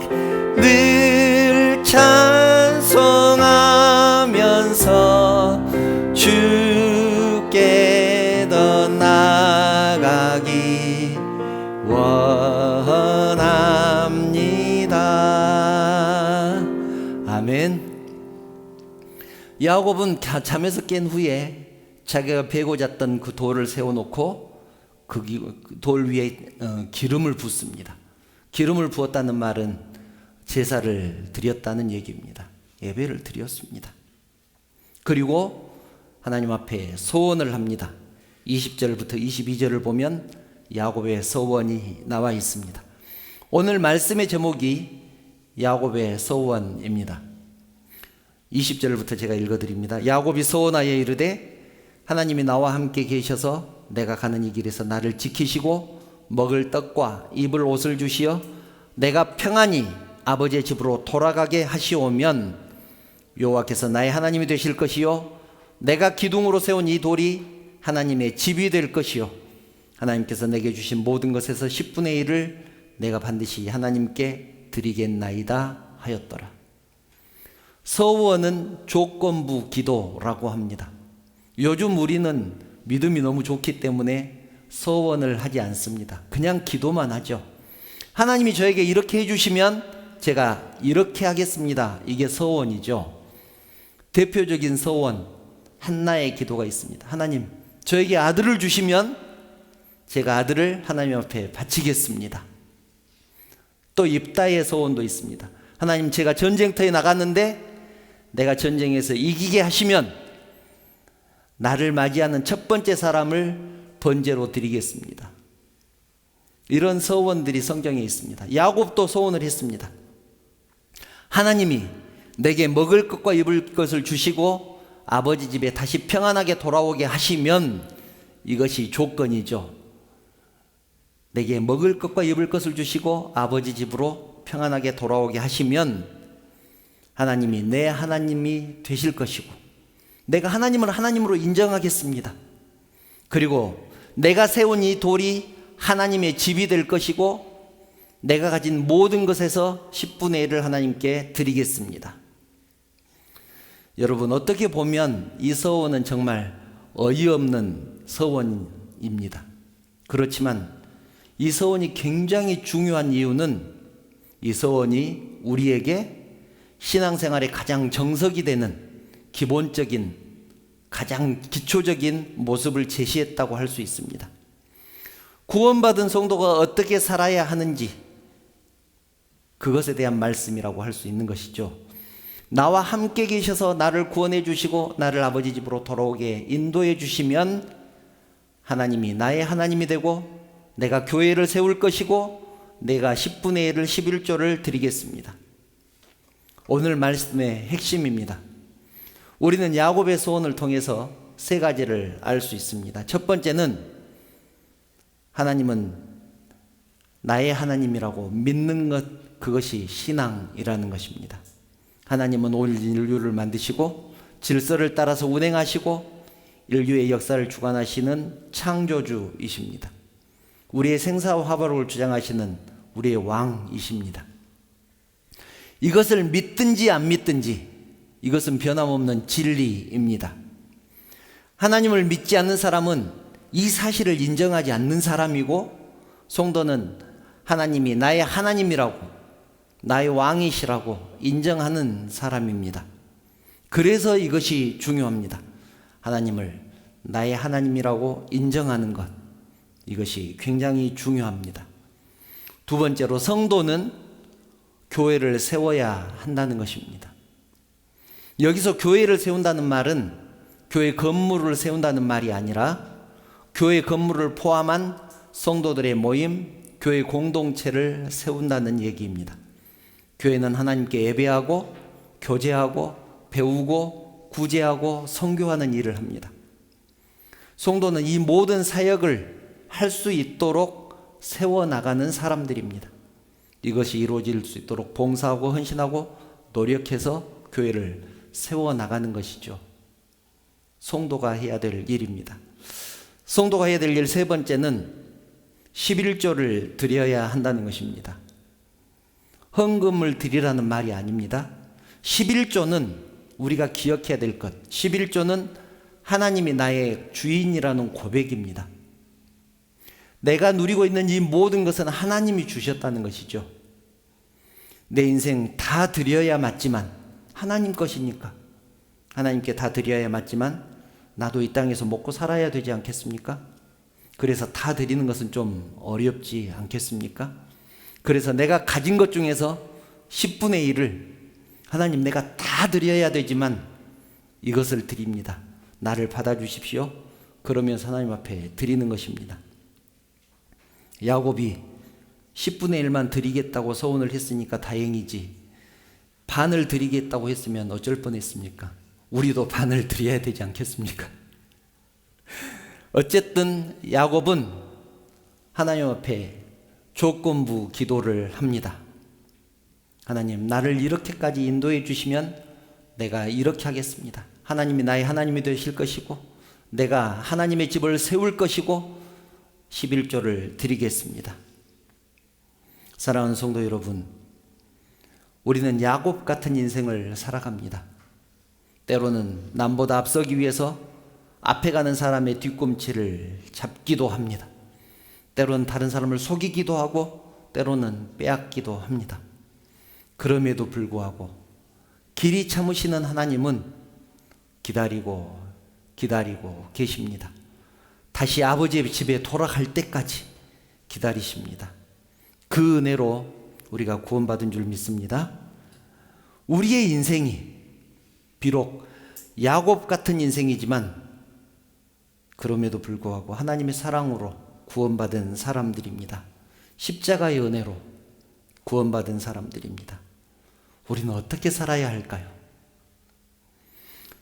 늘 찬송하면서 주께 더 나가기 원합니다. 아멘. 야곱은 잠에서 깬 후에 자기가 베고 잤던 그 돌을 세워놓고 그 돌 위에 기름을 붓습니다. 기름을 부었다는 말은 제사를 드렸다는 얘기입니다. 예배를 드렸습니다. 그리고 하나님 앞에 소원을 합니다. 20절부터 22절을 보면 야곱의 소원이 나와 있습니다. 오늘 말씀의 제목이 야곱의 소원입니다. 20절부터 제가 읽어드립니다. 야곱이 소원하여 이르되 하나님이 나와 함께 계셔서 내가 가는 이 길에서 나를 지키시고 먹을 떡과 입을 옷을 주시어 내가 평안히 아버지의 집으로 돌아가게 하시오면 여호와께서 나의 하나님이 되실 것이요 내가 기둥으로 세운 이 돌이 하나님의 집이 될 것이요 하나님께서 내게 주신 모든 것에서 10분의 1을 내가 반드시 하나님께 드리겠나이다 하였더라. 서원은 조건부 기도라고 합니다. 요즘 우리는 믿음이 너무 좋기 때문에 서원을 하지 않습니다. 그냥 기도만 하죠. 하나님이 저에게 이렇게 해주시면 제가 이렇게 하겠습니다. 이게 서원이죠. 대표적인 서원 한나의 기도가 있습니다. 하나님, 저에게 아들을 주시면 제가 아들을 하나님 앞에 바치겠습니다. 또 입다의 서원도 있습니다. 하나님, 제가 전쟁터에 나갔는데 내가 전쟁에서 이기게 하시면 나를 맞이하는 첫 번째 사람을 번제로 드리겠습니다. 이런 서원들이 성경에 있습니다. 야곱도 소원을 했습니다. 하나님이 내게 먹을 것과 입을 것을 주시고 아버지 집에 다시 평안하게 돌아오게 하시면 이것이 조건이죠. 내게 먹을 것과 입을 것을 주시고 아버지 집으로 평안하게 돌아오게 하시면 하나님이 내 하나님이 되실 것이고 내가 하나님을 하나님으로 인정하겠습니다. 그리고 내가 세운 이 돌이 하나님의 집이 될 것이고 내가 가진 모든 것에서 10분의 1을 하나님께 드리겠습니다. 여러분, 어떻게 보면 이 서원은 정말 어이없는 서원입니다. 그렇지만 이 서원이 굉장히 중요한 이유는 이 서원이 우리에게 신앙생활의 가장 정석이 되는 기본적인 가장 기초적인 모습을 제시했다고 할 수 있습니다. 구원받은 성도가 어떻게 살아야 하는지 그것에 대한 말씀이라고 할 수 있는 것이죠. 나와 함께 계셔서 나를 구원해 주시고 나를 아버지 집으로 돌아오게 인도해 주시면 하나님이 나의 하나님이 되고 내가 교회를 세울 것이고 내가 10분의 1을 11조를 드리겠습니다. 오늘 말씀의 핵심입니다. 우리는 야곱의 소원을 통해서 세 가지를 알 수 있습니다. 첫 번째는 하나님은 나의 하나님이라고 믿는 것, 그것이 신앙이라는 것입니다. 하나님은 온 인류를 만드시고 질서를 따라서 운행하시고 인류의 역사를 주관하시는 창조주이십니다. 우리의 생사와 화발을 주장하시는 우리의 왕이십니다. 이것을 믿든지 안 믿든지 이것은 변함없는 진리입니다. 하나님을 믿지 않는 사람은 이 사실을 인정하지 않는 사람이고, 성도는 하나님이 나의 하나님이라고 나의 왕이시라고 인정하는 사람입니다. 그래서 이것이 중요합니다. 하나님을 나의 하나님이라고 인정하는 것, 이것이 굉장히 중요합니다. 두 번째로 성도는 교회를 세워야 한다는 것입니다. 여기서 교회를 세운다는 말은 교회 건물을 세운다는 말이 아니라 교회 건물을 포함한 성도들의 모임, 교회 공동체를 세운다는 얘기입니다. 교회는 하나님께 예배하고 교제하고 배우고 구제하고 선교하는 일을 합니다. 성도는 이 모든 사역을 할 수 있도록 세워나가는 사람들입니다. 이것이 이루어질 수 있도록 봉사하고 헌신하고 노력해서 교회를 세워나가는 것이죠. 성도가 해야 될 일입니다. 성도가 해야 될 일 세 번째는 11조를 드려야 한다는 것입니다. 헌금을 드리라는 말이 아닙니다. 11조는 우리가 기억해야 될 것, 11조는 하나님이 나의 주인이라는 고백입니다. 내가 누리고 있는 이 모든 것은 하나님이 주셨다는 것이죠. 내 인생 다 드려야 맞지만, 하나님 것이니까 하나님께 다 드려야 맞지만 나도 이 땅에서 먹고 살아야 되지 않겠습니까? 그래서 다 드리는 것은 좀 어렵지 않겠습니까? 그래서 내가 가진 것 중에서 10분의 1을 하나님 내가 다 드려야 되지만 이것을 드립니다. 나를 받아주십시오. 그러면서 하나님 앞에 드리는 것입니다. 야곱이 10분의 1만 드리겠다고 서원을 했으니까 다행이지, 반을 드리겠다고 했으면 어쩔 뻔했습니까? 우리도 반을 드려야 되지 않겠습니까? 어쨌든 야곱은 하나님 앞에 조건부 기도를 합니다. 하나님, 나를 이렇게까지 인도해 주시면 내가 이렇게 하겠습니다. 하나님이 나의 하나님이 되실 것이고 내가 하나님의 집을 세울 것이고 11조를 드리겠습니다. 사랑하는 성도 여러분, 우리는 야곱 같은 인생을 살아갑니다. 때로는 남보다 앞서기 위해서 앞에 가는 사람의 뒤꿈치를 잡기도 합니다. 때로는 다른 사람을 속이기도 하고 때로는 빼앗기도 합니다. 그럼에도 불구하고 길이 참으시는 하나님은 기다리고 계십니다. 다시 아버지의 집에 돌아갈 때까지 기다리십니다. 그 은혜로 우리가 구원받은 줄 믿습니다. 우리의 인생이 비록 야곱 같은 인생이지만 그럼에도 불구하고 하나님의 사랑으로 구원받은 사람들입니다. 십자가의 은혜로 구원받은 사람들입니다. 우리는 어떻게 살아야 할까요?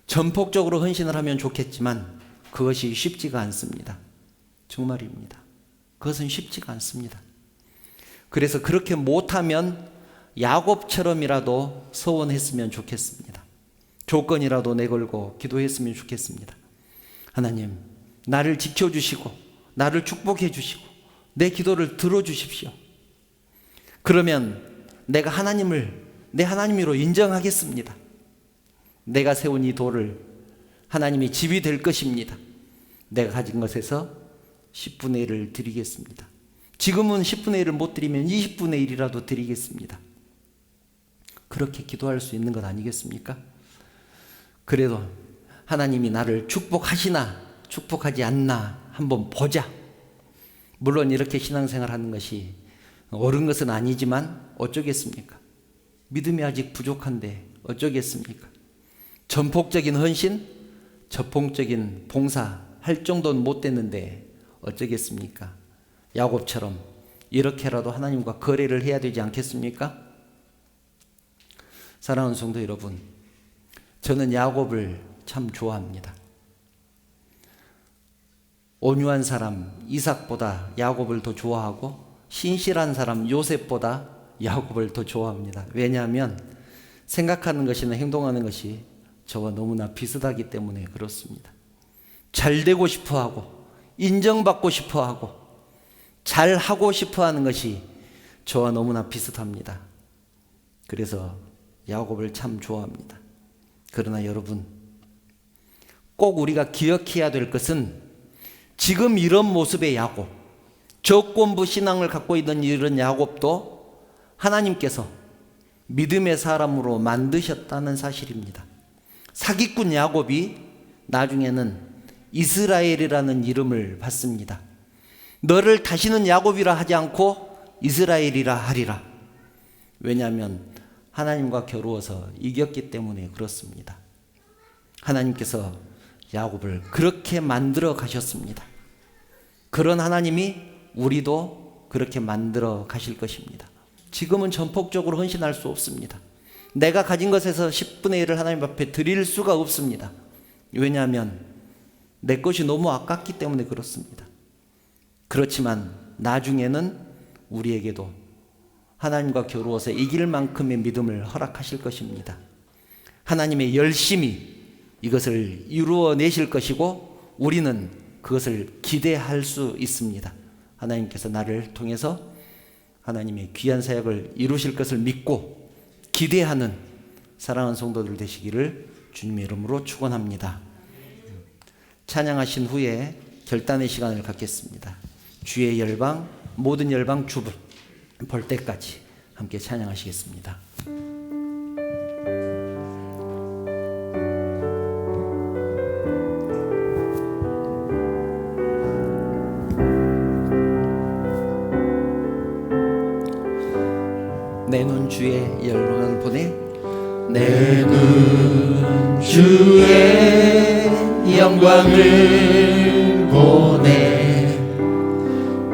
전폭적으로 헌신을 하면 좋겠지만 그것이 쉽지가 않습니다. 정말입니다. 그것은 쉽지가 않습니다. 그래서 그렇게 못하면 야곱처럼이라도 서원했으면 좋겠습니다. 조건이라도 내걸고 기도했으면 좋겠습니다. 하나님, 나를 지켜주시고 나를 축복해 주시고 내 기도를 들어주십시오. 그러면 내가 하나님을 내 하나님으로 인정하겠습니다. 내가 세운 이 돌을 하나님의 집이 될 것입니다. 내가 가진 것에서 10분의 1을 드리겠습니다. 지금은 10분의 1을 못 드리면 20분의 1이라도 드리겠습니다. 그렇게 기도할 수 있는 것 아니겠습니까? 그래도 하나님이 나를 축복하시나 축복하지 않나 한번 보자. 물론 이렇게 신앙생활 하는 것이 옳은 것은 아니지만 어쩌겠습니까? 믿음이 아직 부족한데 어쩌겠습니까? 전폭적인 헌신, 저폭적인 봉사 할 정도는 못 됐는데 어쩌겠습니까? 야곱처럼 이렇게라도 하나님과 거래를 해야 되지 않겠습니까? 사랑하는 성도 여러분, 저는 야곱을 참 좋아합니다. 온유한 사람 이삭보다 야곱을 더 좋아하고 신실한 사람 요셉보다 야곱을 더 좋아합니다. 왜냐하면 생각하는 것이나 행동하는 것이 저와 너무나 비슷하기 때문에 그렇습니다. 잘 되고 싶어하고 인정받고 싶어하고 잘하고 싶어하는 것이 저와 너무나 비슷합니다. 그래서 야곱을 참 좋아합니다. 그러나 여러분, 꼭 우리가 기억해야 될 것은 지금 이런 모습의 야곱, 조건부 신앙을 갖고 있는 이런 야곱도 하나님께서 믿음의 사람으로 만드셨다는 사실입니다. 사기꾼 야곱이 나중에는 이스라엘이라는 이름을 받습니다. 너를 다시는 야곱이라 하지 않고 이스라엘이라 하리라. 왜냐하면 하나님과 겨루어서 이겼기 때문에 그렇습니다. 하나님께서 야곱을 그렇게 만들어 가셨습니다. 그런 하나님이 우리도 그렇게 만들어 가실 것입니다. 지금은 전폭적으로 헌신할 수 없습니다. 내가 가진 것에서 10분의 1을 하나님 앞에 드릴 수가 없습니다. 왜냐하면 내 것이 너무 아깝기 때문에 그렇습니다. 그렇지만 나중에는 우리에게도 하나님과 겨루어서 이길 만큼의 믿음을 허락하실 것입니다. 하나님의 열심히 이것을 이루어내실 것이고 우리는 그것을 기대할 수 있습니다. 하나님께서 나를 통해서 하나님의 귀한 사역을 이루실 것을 믿고 기대하는 사랑하는 성도들 되시기를 주님의 이름으로 축원합니다. 찬양하신 후에 결단의 시간을 갖겠습니다. 주의 열방, 모든 열방 주볼 때까지 함께 찬양하시겠습니다. 내 눈 주의 열방을 보내 내 눈 주의 영광을 보내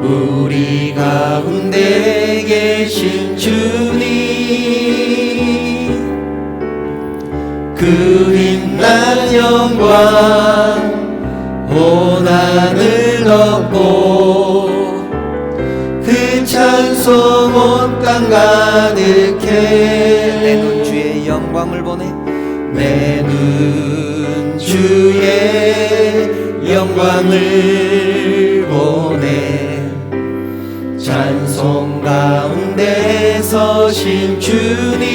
우리 가운데 계신 주님 그 빛난 영광 온 하늘 덮고 그 찬송 온 땅 가득해 내 눈 주의 영광을 보내 내 눈 주의 영광을 보내 찬송 가운데 서신 주님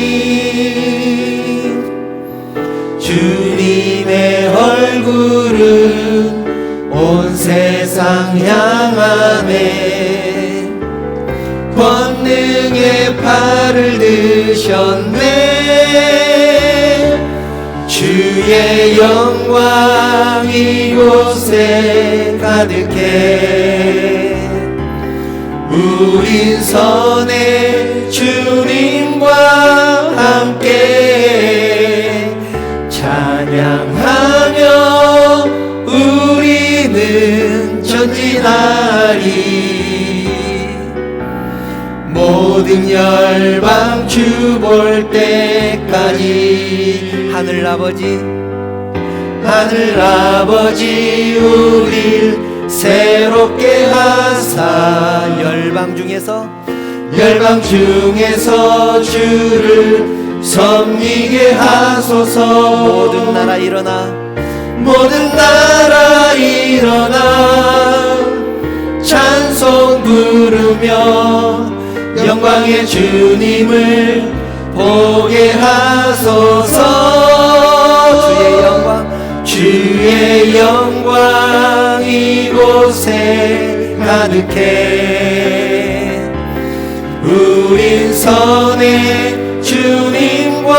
주님의 얼굴은 온 세상 향하네 권능의 팔을 드셨네 주의 영광 이곳에 가득해 우린 선의 주님과 함께 찬양하며 우리는 전진하리 모든 열방 주 볼 때까지 하늘아버지 우릴 새롭게 하사 열방 중에서 주를 섬기게 하소서 모든 나라 일어나 찬송 부르며 영광의 주님을 보게 하소서 주의 영광 이곳에 가득해 우린 선의 주님과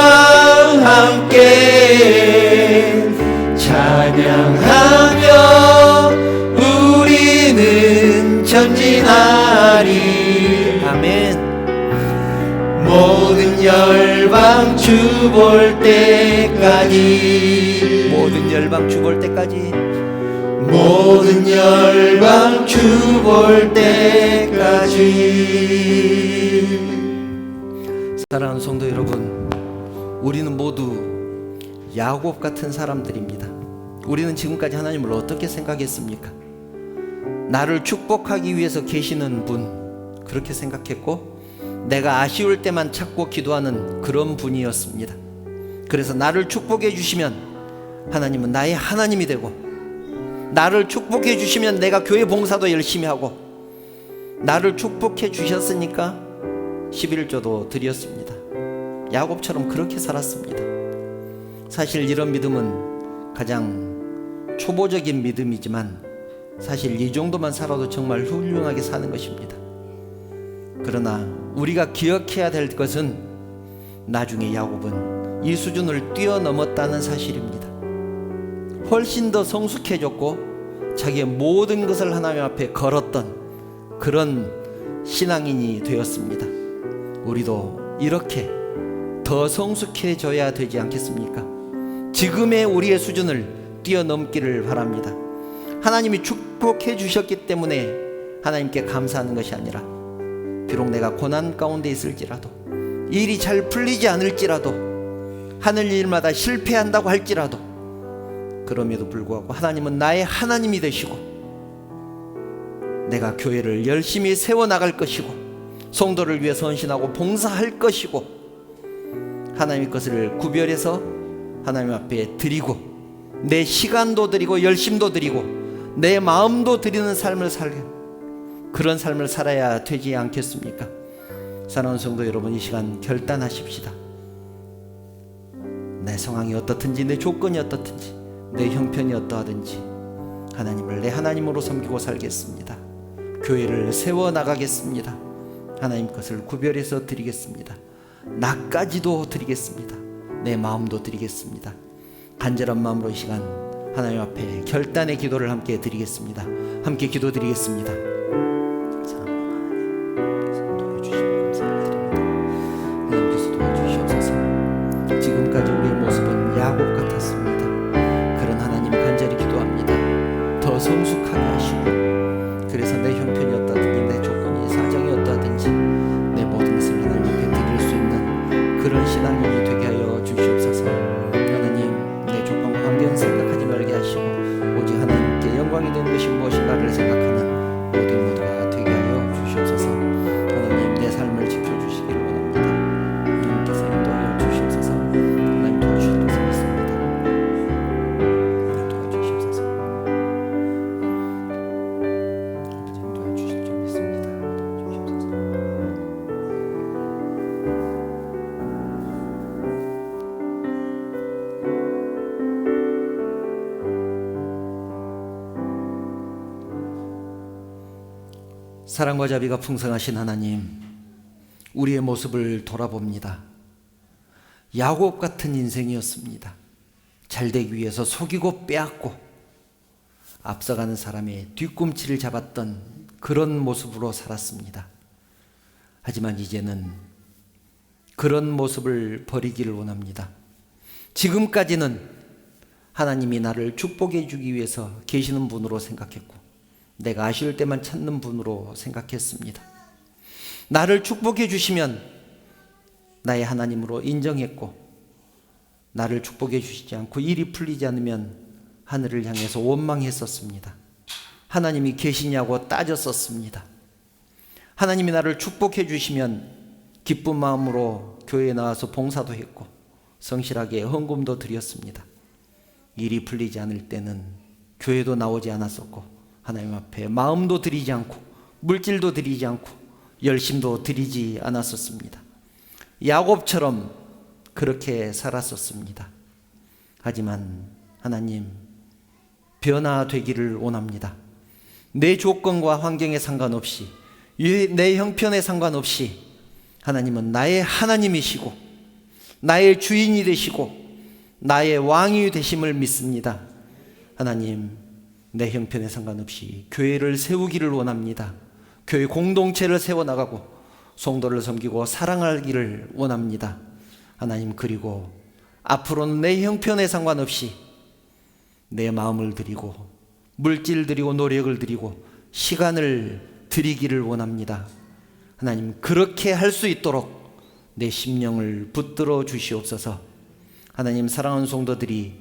함께 찬양하며 우리는 전진하리 아멘. 모든 열방 주 볼 때까지 모든 열방 주 볼 때까지 모든 열방 주 볼 때까지 사랑하는 성도 여러분, 우리는 모두 야곱 같은 사람들입니다. 우리는 지금까지 하나님을 어떻게 생각했습니까? 나를 축복하기 위해서 계시는 분 그렇게 생각했고 내가 아쉬울 때만 찾고 기도하는 그런 분이었습니다. 그래서 나를 축복해 주시면 하나님은 나의 하나님이 되고 나를 축복해 주시면 내가 교회 봉사도 열심히 하고 나를 축복해 주셨으니까 11조도 드렸습니다. 야곱처럼 그렇게 살았습니다. 사실 이런 믿음은 가장 초보적인 믿음이지만 사실 이 정도만 살아도 정말 훌륭하게 사는 것입니다. 그러나 우리가 기억해야 될 것은 나중에 야곱은 이 수준을 뛰어넘었다는 사실입니다. 훨씬 더 성숙해졌고 자기의 모든 것을 하나님 앞에 걸었던 그런 신앙인이 되었습니다. 우리도 이렇게 더 성숙해져야 되지 않겠습니까? 지금의 우리의 수준을 뛰어넘기를 바랍니다. 하나님이 축복해 주셨기 때문에 하나님께 감사하는 것이 아니라, 비록 내가 고난 가운데 있을지라도, 일이 잘 풀리지 않을지라도, 하늘 일마다 실패한다고 할지라도, 그럼에도 불구하고 하나님은 나의 하나님이 되시고 내가 교회를 열심히 세워나갈 것이고 성도를 위해 헌신하고 봉사할 것이고 하나님의 것을 구별해서 하나님 앞에 드리고 내 시간도 드리고 열심도 드리고 내 마음도 드리는 삶을 그런 삶을 살아야 되지 않겠습니까? 사랑하는 성도 여러분, 이 시간 결단하십시다. 내 상황이 어떻든지, 내 조건이 어떻든지, 내 형편이 어떠하든지 하나님을 내 하나님으로 섬기고 살겠습니다. 교회를 세워나가겠습니다. 하나님 것을 구별해서 드리겠습니다. 나까지도 드리겠습니다. 내 마음도 드리겠습니다. 간절한 마음으로 이 시간 하나님 앞에 결단의 기도를 함께 드리겠습니다. 함께 기도드리겠습니다. 하나님께서 도와주시옵소서. 지금까지 우리의 모습은 야곱 같았습니다. 그런 하나님 간절히 기도합니다. 더 성숙하게 하시고, 그래서 내 형편이 어떠하든지, 내 조건이 사정이 어떠하든지 내 모든 것을 하나님 앞에 드릴 수 있는 그런 신앙인이 되게 하여 주시옵소서. 하나님, 내 조건과 환경을 생각하지 말게 하시고 오직 하나님께 영광이 되는 것이 무엇인가를 생각하는 모든 모두가 되게 하여 주시옵소서. 하나님, 내 삶을 지켜주시기를 원합니다. 하나님께서 인도하여 주시옵소서. 하나님 도와주실 것을 믿습니다. 하나님 도와주시옵소서. 아버지 도와주실 줄 믿습니다. 도와주시옵소서. 사랑과 자비가 풍성하신 하나님, 우리의 모습을 돌아봅니다. 야곱 같은 인생이었습니다. 잘되기 위해서 속이고 빼앗고 앞서가는 사람의 뒤꿈치를 잡았던 그런 모습으로 살았습니다. 하지만 이제는 그런 모습을 버리기를 원합니다. 지금까지는 하나님이 나를 축복해 주기 위해서 계시는 분으로 생각했고 내가 아쉬울 때만 찾는 분으로 생각했습니다. 나를 축복해 주시면 나의 하나님으로 인정했고, 나를 축복해 주시지 않고 일이 풀리지 않으면 하늘을 향해서 원망했었습니다. 하나님이 계시냐고 따졌었습니다. 하나님이 나를 축복해 주시면 기쁜 마음으로 교회에 나와서 봉사도 했고 성실하게 헌금도 드렸습니다. 일이 풀리지 않을 때는 교회도 나오지 않았었고 하나님 앞에 마음도 드리지 않고 물질도 드리지 않고 열심도 드리지 않았었습니다. 야곱처럼 그렇게 살았었습니다. 하지만 하나님, 변화되기를 원합니다. 내 조건과 환경에 상관없이, 내 형편에 상관없이 하나님은 나의 하나님이시고 나의 주인이 되시고 나의 왕이 되심을 믿습니다. 하나님, 내 형편에 상관없이 교회를 세우기를 원합니다. 교회 공동체를 세워나가고 성도를 섬기고 사랑하기를 원합니다. 하나님, 그리고 앞으로는 내 형편에 상관없이 내 마음을 드리고 물질 드리고 노력을 드리고 시간을 드리기를 원합니다. 하나님, 그렇게 할 수 있도록 내 심령을 붙들어 주시옵소서. 하나님, 사랑하는 성도들이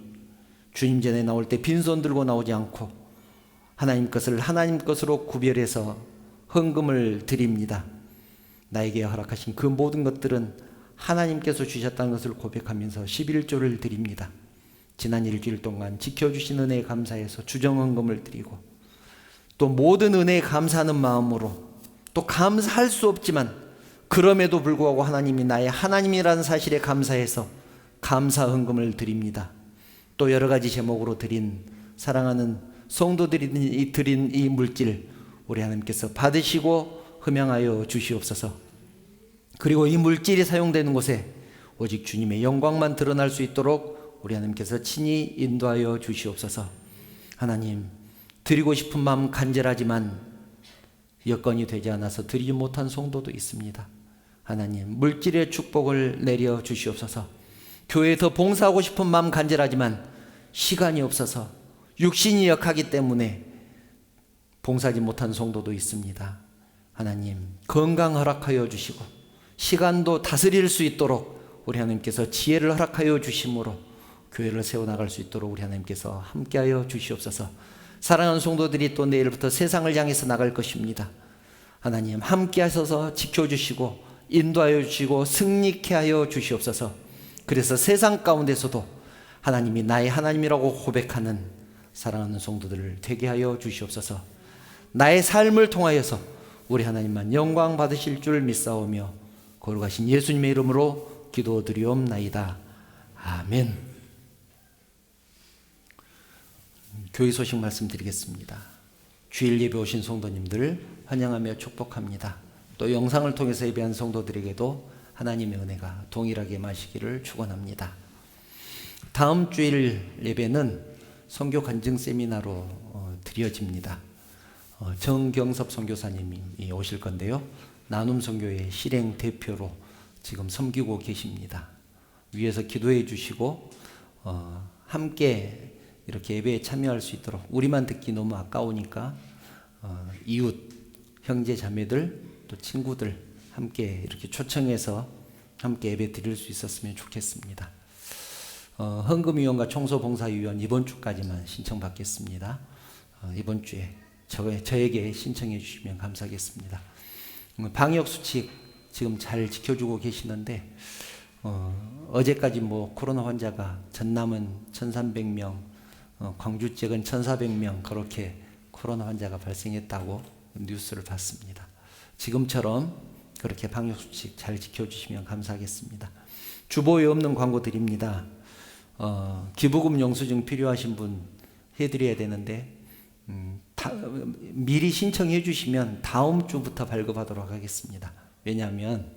주님 전에 나올 때 빈손 들고 나오지 않고 하나님 것을 하나님 것으로 구별해서 헌금을 드립니다. 나에게 허락하신 그 모든 것들은 하나님께서 주셨다는 것을 고백하면서 11조를 드립니다. 지난 일주일 동안 지켜주신 은혜에 감사해서 주정헌금을 드리고 또 모든 은혜에 감사하는 마음으로 또 감사할 수 없지만 그럼에도 불구하고 하나님이 나의 하나님이라는 사실에 감사해서 감사 헌금을 드립니다. 또 여러 가지 제목으로 드린 사랑하는 성도들이 드린 이 물질 우리 하나님께서 받으시고 흠양하여 주시옵소서. 그리고 이 물질이 사용되는 곳에 오직 주님의 영광만 드러날 수 있도록 우리 하나님께서 친히 인도하여 주시옵소서. 하나님, 드리고 싶은 마음 간절하지만 여건이 되지 않아서 드리지 못한 성도도 있습니다. 하나님, 물질의 축복을 내려 주시옵소서. 교회에 더 봉사하고 싶은 마음 간절하지만 시간이 없어서 육신이 역하기 때문에 봉사하지 못한 성도도 있습니다. 하나님, 건강 허락하여 주시고 시간도 다스릴 수 있도록 우리 하나님께서 지혜를 허락하여 주심으로 교회를 세워나갈 수 있도록 우리 하나님께서 함께하여 주시옵소서. 사랑하는 성도들이 또 내일부터 세상을 향해서 나갈 것입니다. 하나님, 함께하셔서 지켜주시고 인도하여 주시고 승리케 하여 주시옵소서. 그래서 세상 가운데서도 하나님이 나의 하나님이라고 고백하는 사랑하는 성도들을 되게 하여 주시옵소서. 나의 삶을 통하여서 우리 하나님만 영광 받으실 줄 믿사오며 거룩하신 예수님의 이름으로 기도드리옵나이다. 아멘. 교회 소식 말씀드리겠습니다. 주일 예배 오신 성도님들 환영하며 축복합니다. 또 영상을 통해서 예배한 성도들에게도 하나님의 은혜가 동일하게 마시기를 축원합니다. 다음 주일 예배는 선교 간증 세미나로 드려집니다. 정경섭 선교사님이 오실 건데요. 나눔 선교의 실행 대표로 지금 섬기고 계십니다. 위에서 기도해 주시고 함께 이렇게 예배에 참여할 수 있도록, 우리만 듣기 너무 아까우니까 이웃, 형제 자매들 또 친구들 함께 이렇게 초청해서 함께 예배 드릴 수 있었으면 좋겠습니다. 헌금위원과 청소봉사위원 이번 주까지만 신청받겠습니다. 이번 주에 저에게 신청해 주시면 감사하겠습니다. 방역수칙 지금 잘 지켜주고 계시는데 어제까지 코로나 환자가 전남은 1,300명, 광주 지역은 1,400명 그렇게 코로나 환자가 발생했다고 뉴스를 봤습니다. 지금처럼 그렇게 방역수칙 잘 지켜주시면 감사하겠습니다. 주보에 없는 광고 드립니다. 기부금 영수증 필요하신 분 해드려야 되는데 미리 신청해 주시면 다음 주부터 발급하도록 하겠습니다. 왜냐하면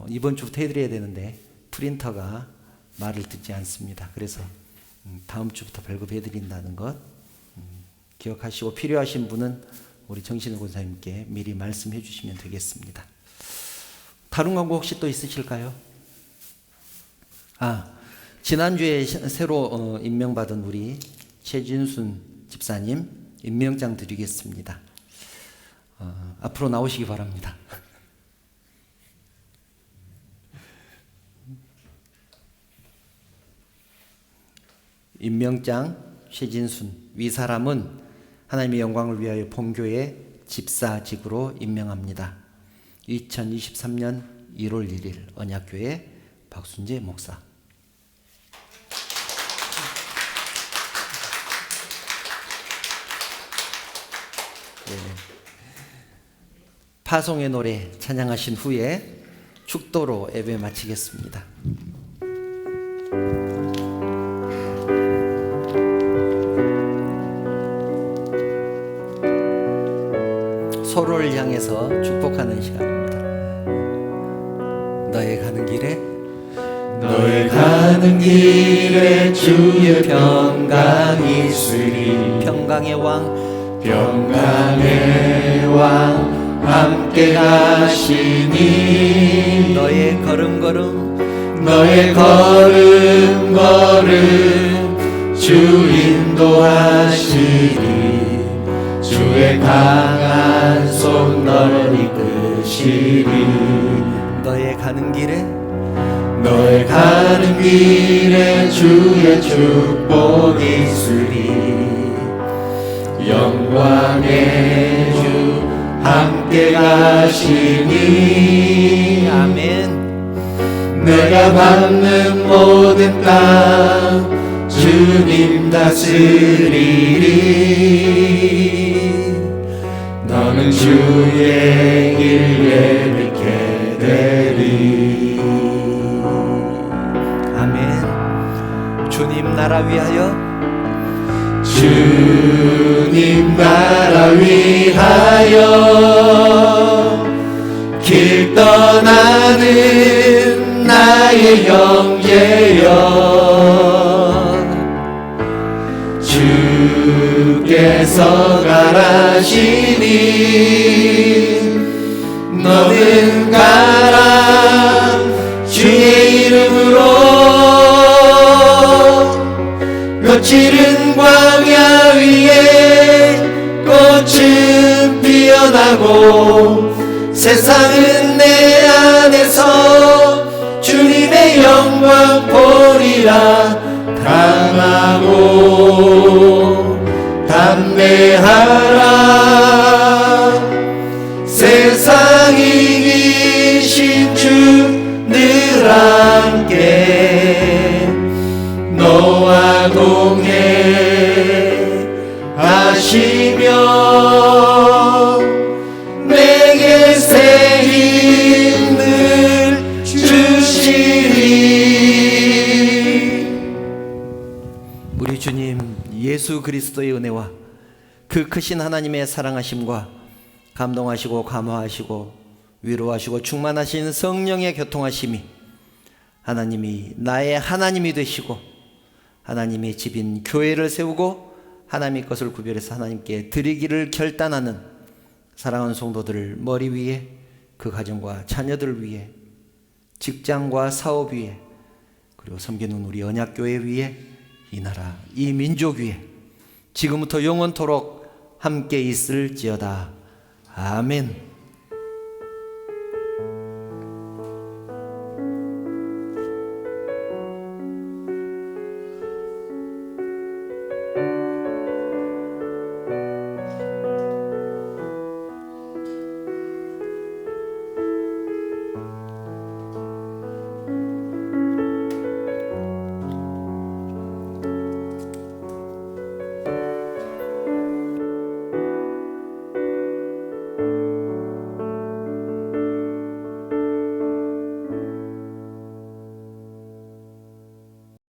이번 주부터 해드려야 되는데 프린터가 말을 듣지 않습니다. 그래서 다음 주부터 발급해 드린다는 것 기억하시고 필요하신 분은 우리 정신우 권사님께 미리 말씀해 주시면 되겠습니다. 다른 광고 혹시 또 있으실까요? 지난주에 새로 임명받은 우리 최진순 집사님 임명장 드리겠습니다. 앞으로 나오시기 바랍니다. 임명장 최진순, 위 사람은 하나님의 영광을 위하여 본교회 집사직으로 임명합니다. 2023년 1월 1일 언약교회 박순재 목사. 파송의 노래 찬양하신 후에 축도로 예배 마치겠습니다. 서로를 향해서 축복하는 시간입니다. 너의 가는 길에 주의 평강이 있으리. 평강의 왕 함께 가시니 너의 걸음걸음 주 인도하시니 주의 강한 손 너를 이끄시리. 너의 가는 길에 주의 축복이 있으리. 영광의 주 함께 가시니 아멘. 내가 받는 모든 땅 주님 다스리리. 너는 주의 길 예비케 되리. 아멘. 주님 나라 위하여 길 떠나는 나의 형제여 주께서 가라시니 너는 가라 주의 이름으로 거칠은 광야 위에 꽃은 피어나고 세상은 내 안에서 주님의 영광 보리라. 강하고 담대하라. 세상 이기신 주 늘 함께 너와 동해 하시며 내게 새 힘을 주시리. 우리 주님 예수 그리스도의 은혜와 그 크신 하나님의 사랑하심과 감동하시고 감화하시고 위로하시고 충만하신 성령의 교통하심이 하나님이 나의 하나님이 되시고 하나님의 집인 교회를 세우고 하나님의 것을 구별해서 하나님께 드리기를 결단하는 사랑하는 성도들을 머리 위에 그 가정과 자녀들 위에 직장과 사업 위에 그리고 섬기는 우리 언약교회 위에 이 나라 이 민족 위에 지금부터 영원토록 함께 있을지어다. 아멘.